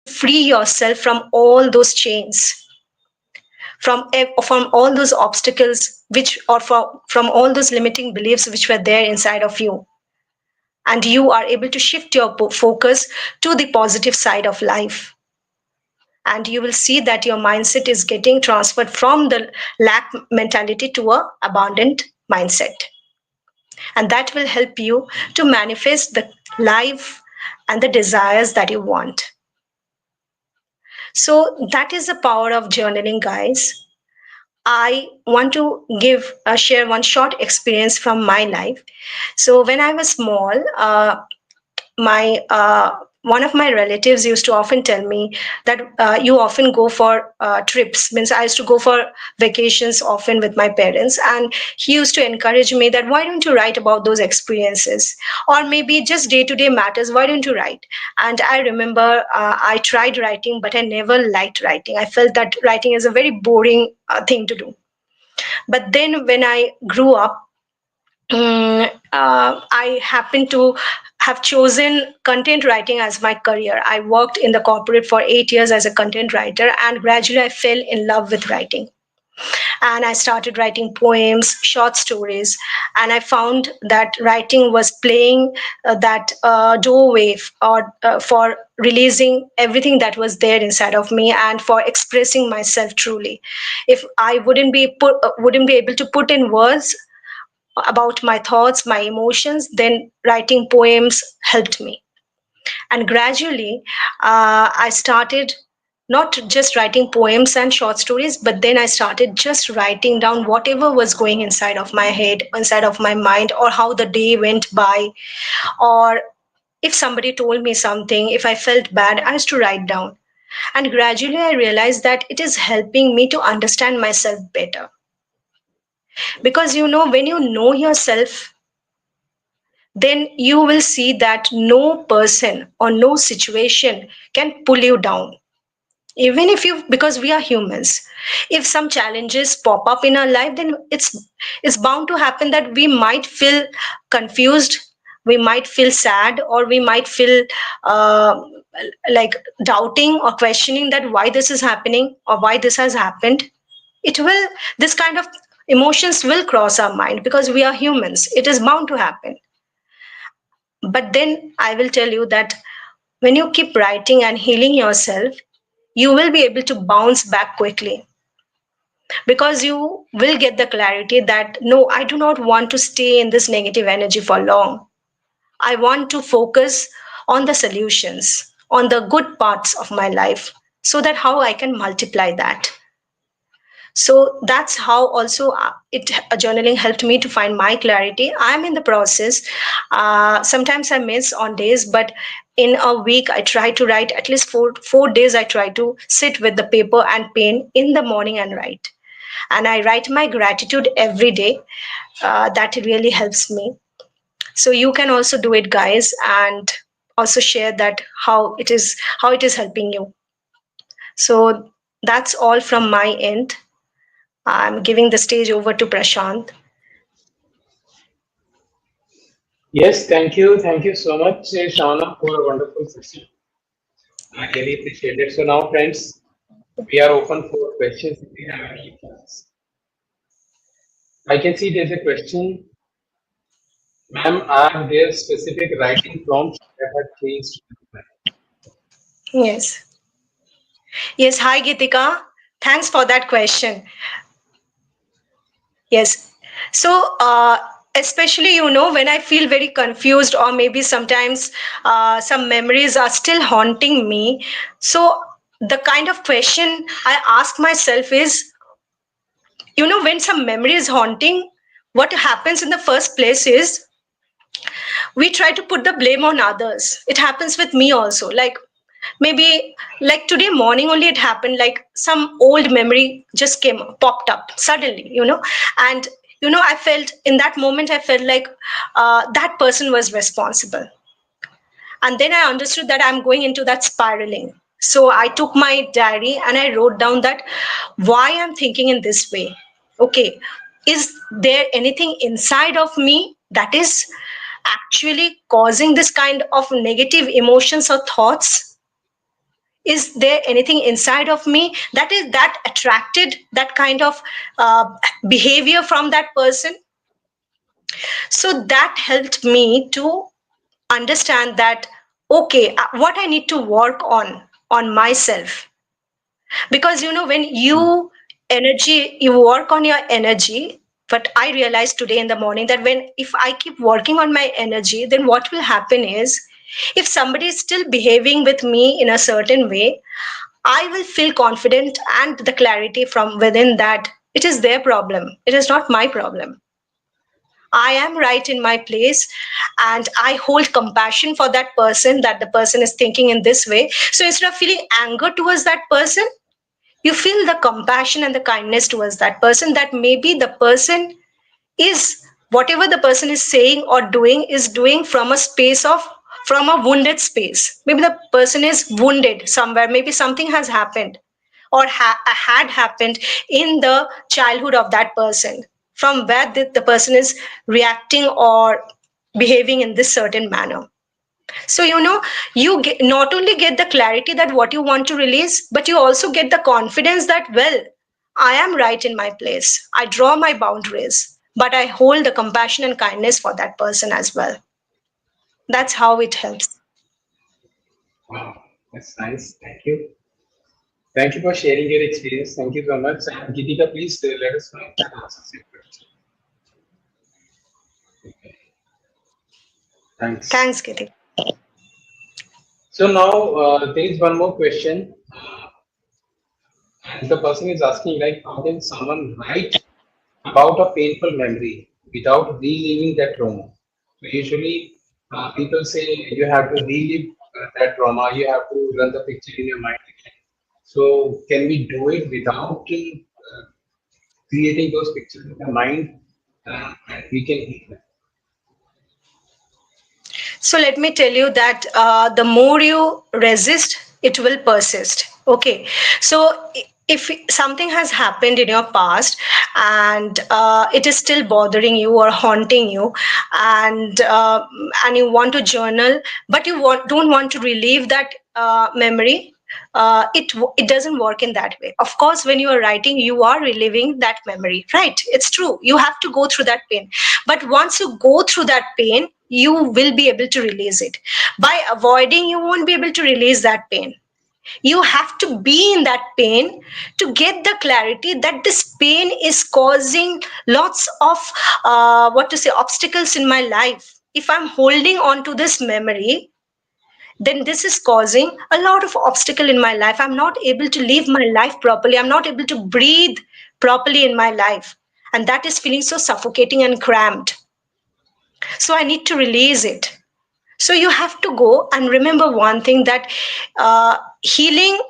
free yourself from all those chains, from all those obstacles, from all those limiting beliefs which were there inside of you. And you are able to shift your focus to the positive side of life. And you will see that your mindset is getting transferred from the lack mentality to a abundant mindset. And that will help you to manifest the life and the desires that you want. So that is the power of journaling, guys. I want to share one short experience from my life. So when I was small, my one of my relatives used to often tell me that you often go for trips. Means I used to go for vacations often with my parents, and he used to encourage me that why don't you write about those experiences, or maybe just day to day matters, why don't you write? And I remember I tried writing, but I never liked writing. I felt that writing is a very boring thing to do. But then when I grew up, I happened to have chosen content writing as my career. I worked in the corporate for 8 years as a content writer, and gradually I fell in love with writing. And I started writing poems, short stories, and I found that writing was playing that doorway for releasing everything that was there inside of me and for expressing myself truly. If I wouldn't be able to put in words about my thoughts, my emotions, then writing poems helped me. And gradually, I started not just writing poems and short stories, but then I started just writing down whatever was going inside of my head, inside of my mind, or how the day went by, or if somebody told me something, if I felt bad, I used to write down. And gradually, I realized that it is helping me to understand myself better. Because when you know yourself, then you will see that no person or no situation can pull you down. Even if you, because we are humans, if some challenges pop up in our life, then it's bound to happen that we might feel confused, we might feel sad, or we might feel uh, like doubting or questioning that why this is happening or why this has happened. It will, this kind of emotions will cross our mind because we are humans. It is bound to happen. But then I will tell you that when you keep writing and healing yourself, you will be able to bounce back quickly, because you will get the clarity that no, I do not want to stay in this negative energy for long. I want to focus on the solutions, on the good parts of my life, so that how I can multiply that. So that's how also it journaling helped me to find my clarity. I'm in the process. Sometimes I miss on days, but in a week I try to write at least four days. I try to sit with the paper and pen in the morning and write. And I write my gratitude every day. That really helps me. So you can also do it, guys, and also share that how it is helping you. So that's all from my end. I'm giving the stage over to Prashant. Yes, thank you. Thank you so much, Shauna, for a wonderful session. I really appreciate it. So now, friends, we are open for questions if you have any. I can see there's a question. Ma'am, are there specific writing prompts that have changed? Yes. Yes. Hi, Gitika. Thanks for that question. Yes. So, especially, when I feel very confused, or maybe sometimes some memories are still haunting me. So, the kind of question I ask myself is, when some memory is haunting, what happens in the first place is we try to put the blame on others. It happens with me also. Like, maybe like today morning only it happened, like some old memory just popped up suddenly, and I felt in that moment, I felt like that person was responsible. And then I understood that I'm going into that spiraling. So I took my diary and I wrote down that why I'm thinking in this way. Okay, is there anything inside of me that is actually causing this kind of negative emotions or thoughts? Is there anything inside of me that attracted that kind of uh, behavior from that person? So that helped me to understand that, okay, what I need to work on myself. Because when you work on your energy. But I realized today in the morning that when if I keep working on my energy, then what will happen is, if somebody is still behaving with me in a certain way, I will feel confident and the clarity from within that it is their problem, it is not my problem. I am right in my place, and I hold compassion for that person, that the person is thinking in this way. So instead of feeling anger towards that person, you feel the compassion and the kindness towards that person, that maybe the person is, whatever the person is saying or doing, is doing from a space of, from a wounded space. Maybe the person is wounded somewhere, maybe something has happened or had happened in the childhood of that person, from where the person is reacting or behaving in this certain manner. So not only get the clarity that what you want to release, but you also get the confidence that, well, I am right in my place, I draw my boundaries, but I hold the compassion and kindness for that person as well. That's how it helps. Wow, that's nice. Thank you. Thank you for sharing your experience. Thank you so much. And Gitika, please let us know if that answers your question. Thanks. Thanks, Giti. So now there is one more question. And the person is asking, like, how can someone write about a painful memory without reliving that trauma? So usually people say you have to relive that trauma, you have to run the picture in your mind again. So can we do it without creating those pictures in the mind? And we can heal them. So let me tell you that the more you resist, it will persist. Okay. So if something has happened in your past and it is still bothering you or haunting you, and you want to journal, but don't want to relieve that memory, it doesn't work in that way. Of course, when you are writing, you are reliving that memory, right? It's true. You have to go through that pain, but once you go through that pain, you will be able to release it. By avoiding, you won't be able to release that pain. You have to be in that pain to get the clarity that this pain is causing lots of what to say obstacles in my life. If I'm holding on to this memory, then this is causing a lot of obstacle in my life. I'm not able to live my life properly, I'm not able to breathe properly in my life, and that is feeling so suffocating and cramped. So I need to release it. So you have to go and remember one thing, that healing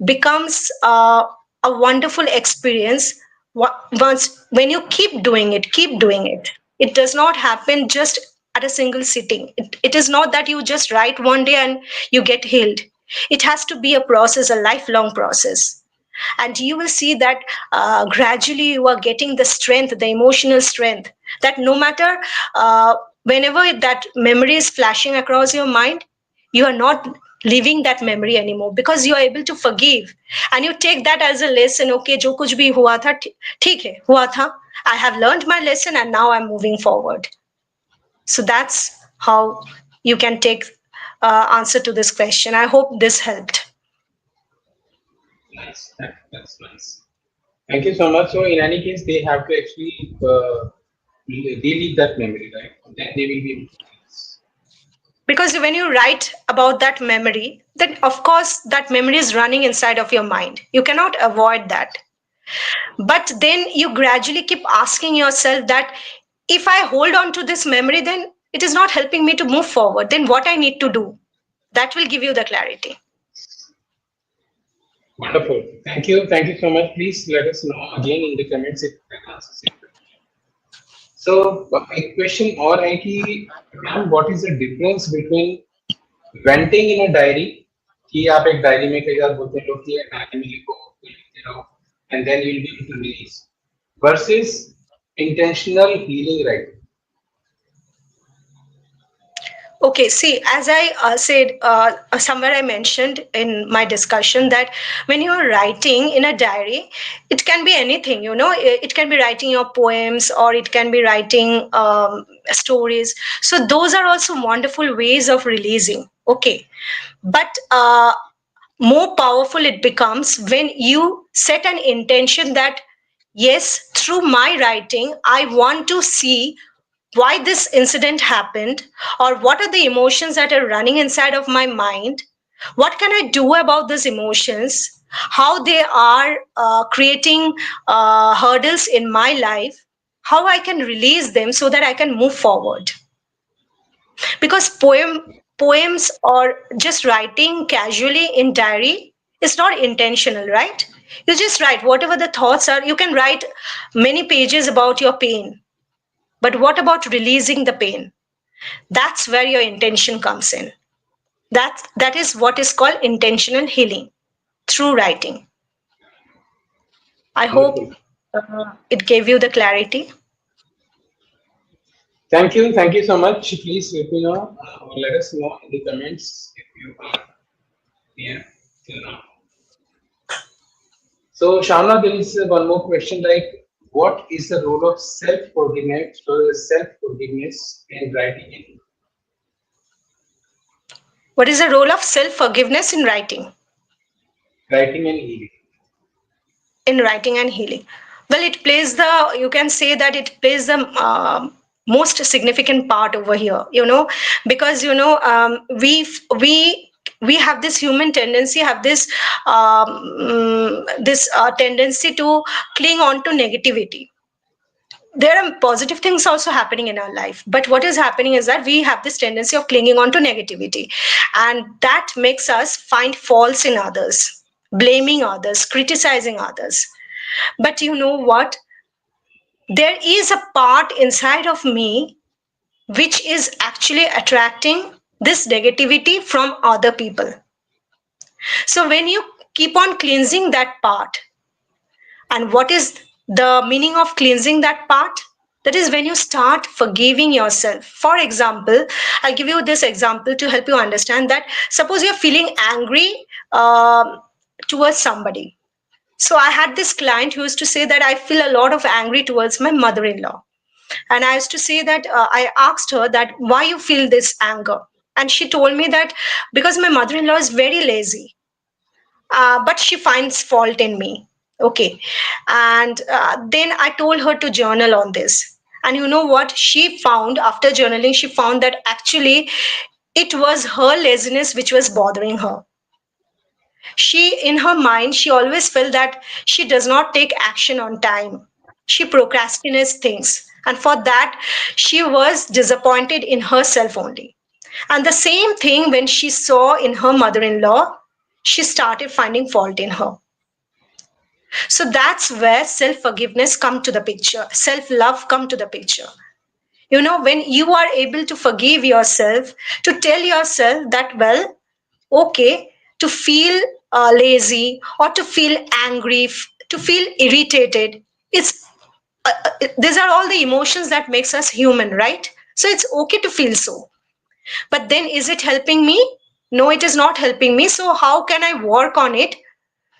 becomes a wonderful experience once when you keep doing it. It does not happen just at a single sitting. It is not that you just write one day and you get healed. It has to be a process, a lifelong process. And you will see that gradually you are getting the strength, the emotional strength, that no matter whenever that memory is flashing across your mind, you are not living that memory anymore because you are able to forgive, and you take that as a lesson. Okay, jo kuch bhi hua tha, theek hai, hua tha. I have learned my lesson and now I'm moving forward. So that's how you can take answer to this question. I hope this helped. Nice. That's nice. Thank you so much. So in any case, they have to actually relive that memory, right? Then they will be able to release. Because when you write about that memory, then of course that memory is running inside of your mind. You cannot avoid that. But then you gradually keep asking yourself that if I hold on to this memory, then it is not helping me to move forward. Then what I need to do? That will give you the clarity. Wonderful. Thank you. Thank you so much. Please let us know again in the comments if that answers it. So, my question or है कि ma'am, what is the difference between venting in a diary कि आप एक diary में कई बार बोलते हैं लोग कि डायरी में लिखो फिर लिखते रहो and then you'll be able to release versus intentional healing writing. Okay, see, as I said, somewhere I mentioned in my discussion that when you're writing in a diary, it can be anything, you know, it can be writing your poems or it can be writing stories. So, those are also wonderful ways of releasing. Okay, but more powerful it becomes when you set an intention that, yes, through my writing, I want to see why this incident happened, or what are the emotions that are running inside of my mind, what can I do about these emotions, how they are creating hurdles in my life, how I can release them so that I can move forward. Because poems or just writing casually in diary is not intentional, right? You just write whatever the thoughts are. You can write many pages about your pain, but what about releasing the pain? That's where your intention comes in. That is what is called intentional healing through writing. I hope Wonderful. it gave you the clarity. Thank you so much. Please let me know or let us know in the comments if you are here till now. So, Shauna, there is one more question like, what is the role of self forgiveness in writing and What is the role of self forgiveness in writing? writing and healing? In writing and healing, well, it plays the, you can say that it plays the most significant part over here, you know, because you know, we have this human tendency, have this tendency to cling on to negativity. There are positive things also happening in our life, but what is happening is that we have this tendency of clinging on to negativity, and that makes us find faults in others, blaming others, criticizing others. But you know what? There is a part inside of me which is actually attracting this negativity from other people. So when you keep on cleansing that part, and what is the meaning of cleansing that part? That is when you start forgiving yourself. For example, I'll give you this example to help you understand that. Suppose you're feeling angry towards somebody. So I had this client who used to say that I feel a lot of angry towards my mother-in-law. And I used to say that I asked her that why you feel this anger. And she told me that because my mother-in-law is very lazy, but she finds fault in me. Okay. And then I told her to journal on this. And you know what? She found, after journaling, she found that actually it was her laziness which was bothering her. She, in her mind, she always felt that she does not take action on time. She procrastinates things. And for that, she was disappointed in herself only. And the same thing when she saw in her mother in law, she started finding fault in her. So that's where self forgiveness come to the picture, self love come to the picture. You know, when you are able to forgive yourself, to tell yourself that, well, okay, to feel lazy or to feel angry, to feel irritated, it's these are all the emotions that makes us human, right? So it's okay to feel so. But then is it helping me? No, it is not helping me. So how can I work on it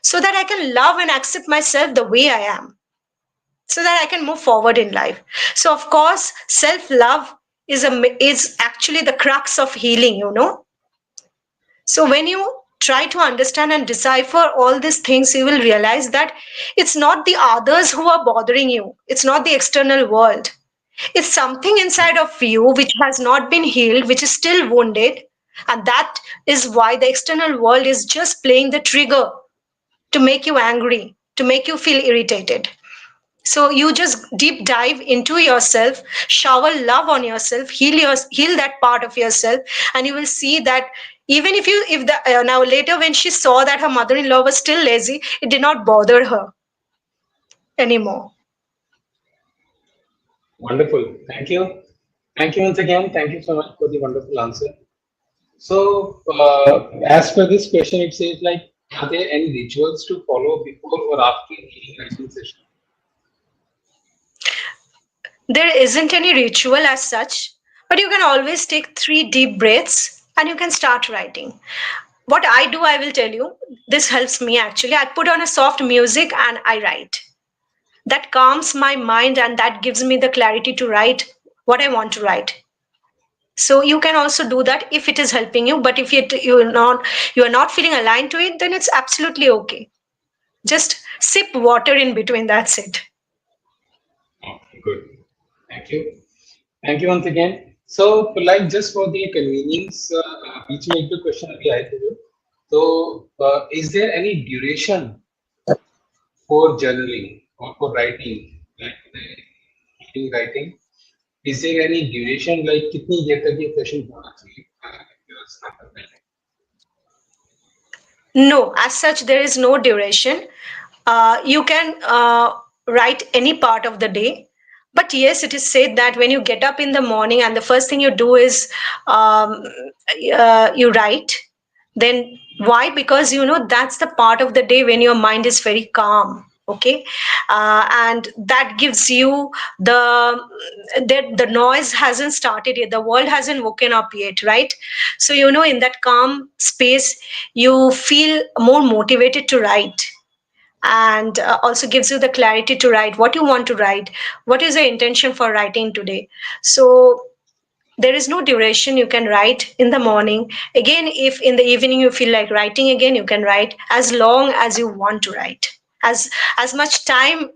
so that I can love and accept myself the way I am, so that I can move forward in life? So of course, self love is actually the crux of healing, you know. So when you try to understand and decipher all these things, you will realize that it's not the others who are bothering you. It's not the external world. It's something inside of you which has not been healed, which is still wounded. And that is why the external world is just playing the trigger to make you angry, to make you feel irritated. So you just deep dive into yourself, shower love on yourself, heal that part of yourself, and you will see that even if the now later when she saw that her mother-in-law was still lazy, it did not bother her anymore. Wonderful. Thank you. Thank you once again. Thank you so much for the wonderful answer. So, as per this question, it says like, are there any rituals to follow before or after healing writing session? There isn't any ritual as such, but you can always take 3 deep breaths and you can start writing. What I do, I will tell you, this helps me actually. I put on a soft music and I write. That calms my mind and that gives me the clarity to write what I want to write. So you can also do that if it is helping you. But if you are not feeling aligned to it, then it's absolutely okay. Just sip water in between. That's it. Okay, good. Thank you. Thank you once again. So, like just for the convenience, बीच में एक दो question अभी आए थे जो. So, is there any duration for journaling or for writing, like the writing? Is there any duration, like कितनी देर तक ये session होना चाहिए? No, as such, there is no duration. You can write any part of the day. But yes, it is said that when you get up in the morning and the first thing you do is um, you write, then why? Because you know that's the part of the day when your mind is very calm. Okay, and that gives you the noise hasn't started yet. The world hasn't woken up yet, right? So you know, in that calm space, you feel more motivated to write, and also gives you the clarity to write what you want to write, what is your intention for writing today. So there is no duration. You can write in the morning. Again, if in the evening you feel like writing again, you can write as long as you want to write, as much time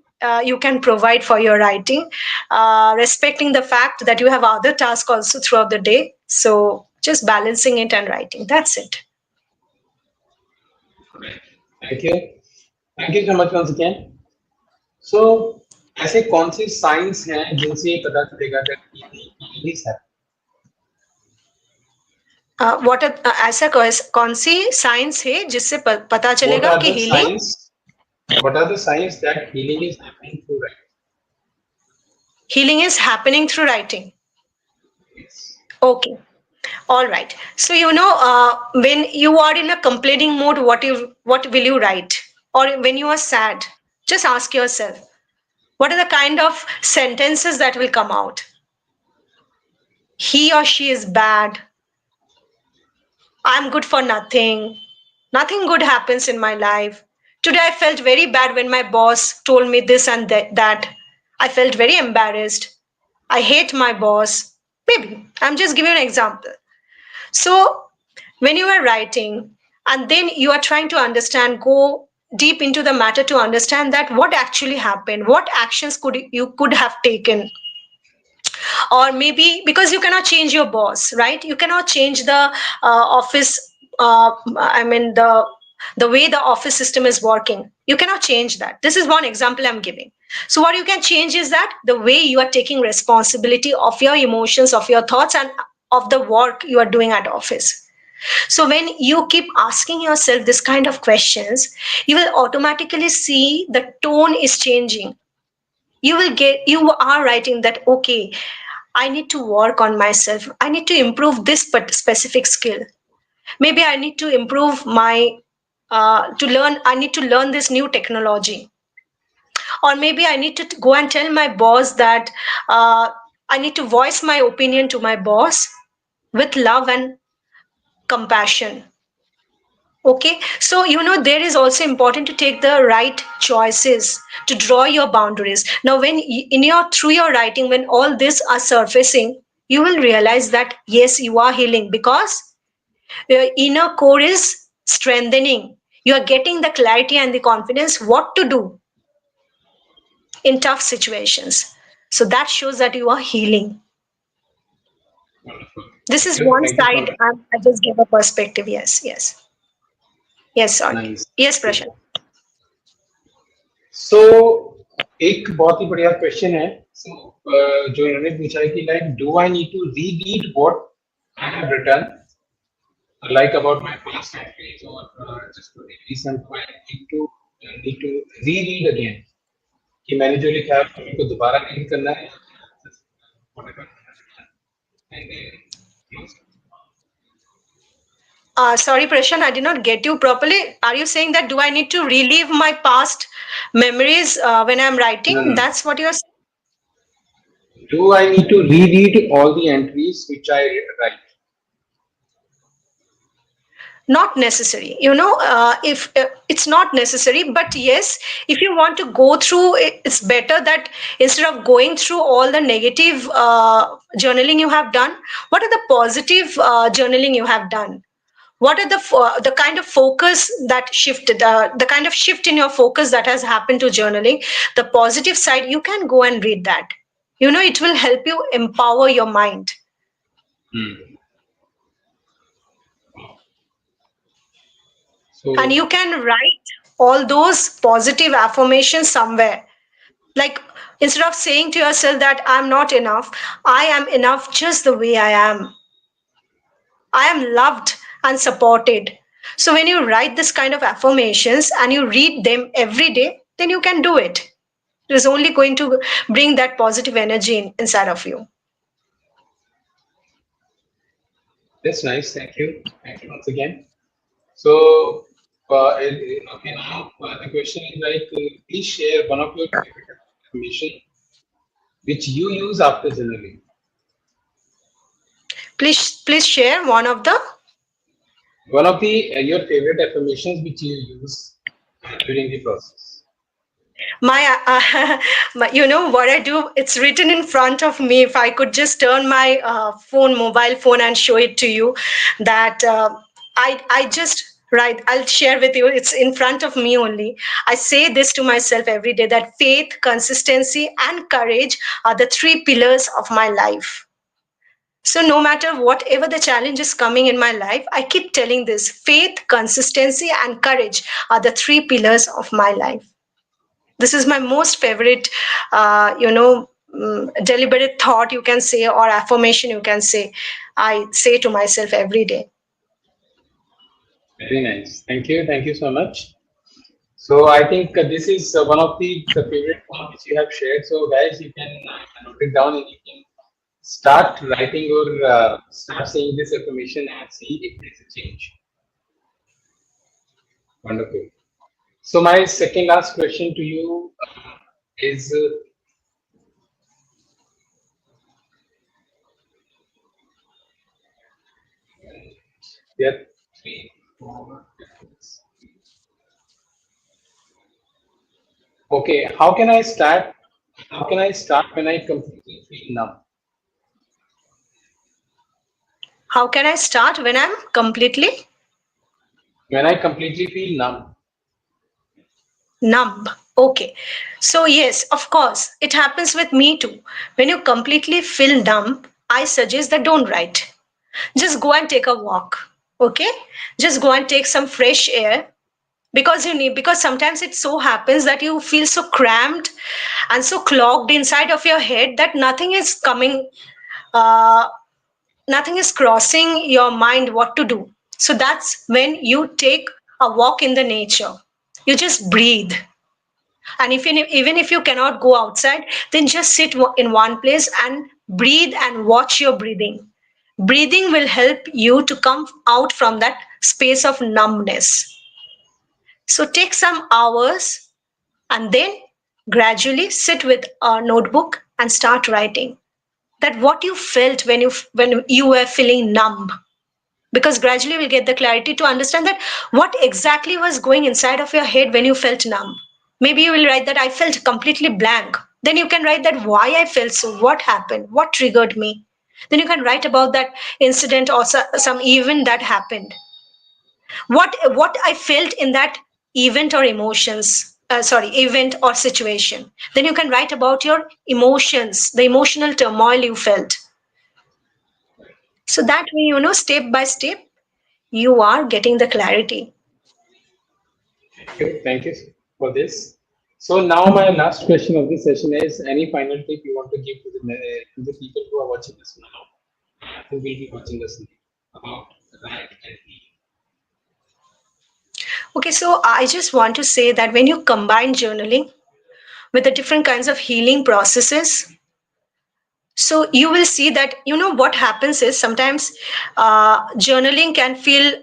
you can provide for your writing, respecting the fact that you have other tasks also throughout the day. So just balancing it and writing, that's it. Thank you. Thank you so much once again. So, ऐसे कौन से signs हैं जिनसे ये पता चलेगा that healing is happening? ऐसा कौन सी साइंस है जिससे पता What चलेगा are कि the healing signs? What are the signs that healing is happening through writing? healing is happening through writing? Yes. Okay, all right. So you know, when you are in a complaining mood, what will you write? Or when you are sad, just ask yourself, what are the kind of sentences that will come out? He or she is bad. I'm good for nothing. Nothing good happens in my life. Today I felt very bad when my boss told me this and that. I felt very embarrassed. I hate my boss. Maybe. I'm just giving an example. So when you are writing and then you are trying to understand, go deep into the matter to understand that what actually happened, what actions could have taken, or maybe because you cannot change your boss, right? You cannot change the office, I mean the way the office system is working. You cannot change that. This is one example I'm giving. So what you can change is that the way you are taking responsibility of your emotions, of your thoughts, and of the work you are doing at office. So when you keep asking yourself this kind of questions, you will automatically see the tone is changing. You are writing that, okay, I need to work on myself. I need to improve this specific skill. Maybe I need to improve my to learn. I need to learn this new technology, or maybe I need to go and tell my boss that uh, I need to voice my opinion to my boss with love and compassion. Okay, so there is also important to take the right choices, to draw your boundaries. Now when in your through your writing, when all this are surfacing, you will realize that yes, you are healing, because your inner core is strengthening. You are getting the clarity and the confidence what to do in tough situations. So that shows that you are healing. Wonderful. This Thank is you. one Thank you so side. much. I just gave a perspective. Yes, yes, yes, sorry. Nice. Yes, Prashant. सो एक बहुत ही बढ़िया question है. जो इन्होंने पूछा है कि like do I need to reread what I have written like about my past entries or just to release some point need to reread again कि मैंने जो लिखा है उसको मेरे को दोबारा रीड करना है whatever and then Sorry, Prashant, I did not get you properly. Are you saying that do I need to relive my past memories when I'm no writing? no That's what you're saying? do I need to reread all the entries which I write? Not necessary. If it's not necessary, but yes, if you want to go through it, it's better that instead of going through all the negative journaling you have done, what are the positive journaling you have done? What are the kind of focus that shifted, the kind of shift in your focus that has happened to journaling? The positive side, you can go and read that. It will help you empower your mind, Hmm. and So you can write all those positive affirmations somewhere. Like, instead of saying to yourself that I'm not enough, I am enough just the way I am. I am loved and supported. So when you write this kind of affirmations and you read them every day, then you can do it. It is only going to bring that positive energy inside of you. that's nice. Thank you once again. So, okay, now the question is like, please share one of your favorite information which you use after journaling. Please share one of the One of the your favorite affirmations which you use during the process. my, what I do. It's written in front of me. If I could just turn my mobile phone, and show it to you, that I just right. I'll share with you. It's in front of me only. I say this to myself every day, that faith, consistency, and courage are the three pillars of my life. So no matter whatever the challenge is coming in my life, I keep telling this: faith, consistency, and courage are the three pillars of my life. This is my most favorite, deliberate thought, you can say, or affirmation, you can say. I say to myself every day. Very nice. Thank you so much. So I think this is one of the favorite one which you have shared. So guys, you can note it down and you can start writing or start saying this affirmation and see if there is a change. Wonderful. So my second last question to you is there are three, four. Okay, how can I start? How can I start when I completely feel numb? How can I start when I'm completely When I completely feel numb. numb? Okay. So, yes, of course, it happens with me too. When you completely feel numb, I suggest that don't write. Just go and take a walk. Okay? Just go and take some fresh air, because you need, because sometimes it so happens that you feel so cramped and so clogged inside of your head that uh, nothing is crossing your mind what to do. So that's when you take a walk in the nature. You just breathe, and even if you cannot go outside, then just sit in one place and breathe and watch your breathing. Breathing will help you to come out from that space of numbness. So take some hours, and then gradually sit with a notebook and start writing. that what you felt when you were feeling numb, because gradually we'll get the clarity to understand that what exactly was going inside of your head when you felt numb. Maybe you will write that I felt completely blank. Then you can write that why I felt so, what happened, what triggered me. Then you can write about that incident or some event that happened. What I felt in that event or emotions. Sorry, event or situation. Then you can write about your emotions, the emotional turmoil you felt. So that way, step by step, you are getting the clarity. Thank you for this. So now my last question of this session is: any final tip you want to give to the people who are watching us now, who will be watching us now, about right and Okay, so I just want to say that when you combine journaling with the different kinds of healing processes, so you will see that what happens is sometimes journaling can feel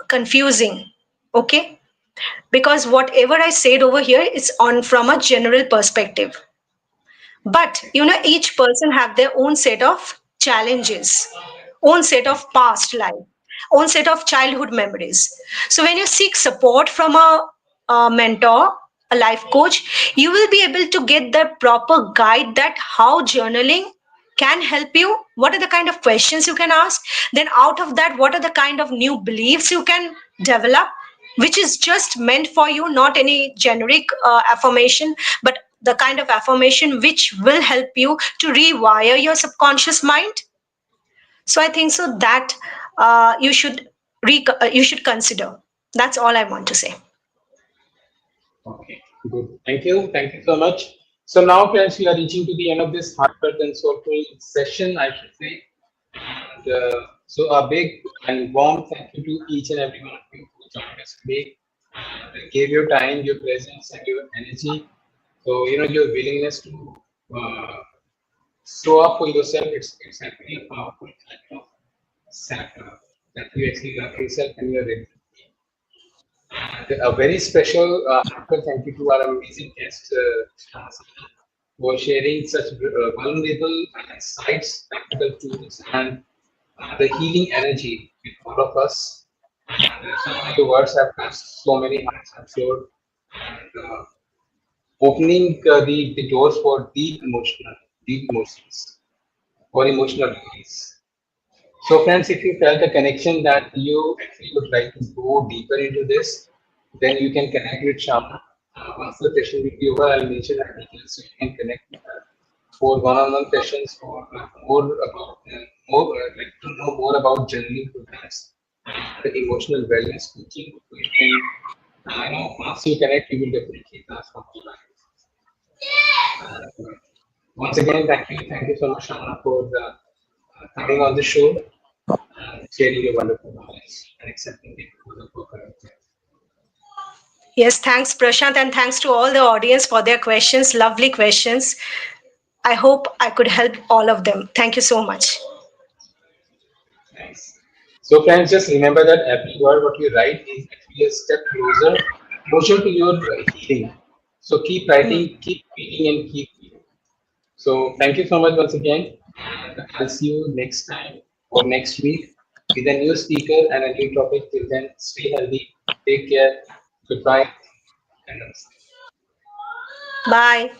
confusing. Okay, because whatever I said over here is on from a general perspective, but each person have their own set of challenges, own set of past life, own set of childhood memories. So when you seek support from a mentor, a life coach, you will be able to get the proper guide that how journaling can help you, what are the kind of questions you can ask, then out of that what are the kind of new beliefs you can develop, which is just meant for you, not any generic affirmation, but the kind of affirmation which will help you to rewire your subconscious mind. So I think so that you should consider. That's all I want to say. okay, good. Thank you so much. So now, friends, we are reaching to the end of this heartfelt and soulful session, I should say. And so a big and warm thank you to each and every one of you who joined us today. Gave your time, your presence, and your energy. So your willingness to uh, show up for yourself. It's actually a powerful kind of self love that you actually love yourself and you're ready. And a very special heartfelt thank you to our amazing guest, Shaona Saha, for sharing such vulnerable insights, practical tools, and the healing energy with all of us. And some of your words have touched so many hearts, I'm sure, and opening the doors for deep emotions, or emotional release. So, friends, if you felt a connection that you actually would like to go deeper into this, then you can connect with Shama. Once the session will be over, I'll mention her details so you can connect with her for one-on-one sessions for more like to know more about journaling programs and the emotional wellness coaching. So you can, once you connect, you will definitely transform your life. Once again, thank you so much, Shama, for coming on the show and sharing your wonderful knowledge and accepting the wonderful correction. Yes, thanks Prashant, and thanks to all the audience for their questions, lovely questions. I hope I could help all of them. Thank you so much. Nice. So, friends, just remember that every word what you write is actually a step closer to your healing. So, keep Hmm. writing, keep reading, and keep healing. So, thank you so much once again, and I'll see you next time or next week with a new speaker and a new topic. Till then, stay healthy, take care, goodbye, and namaste. Bye.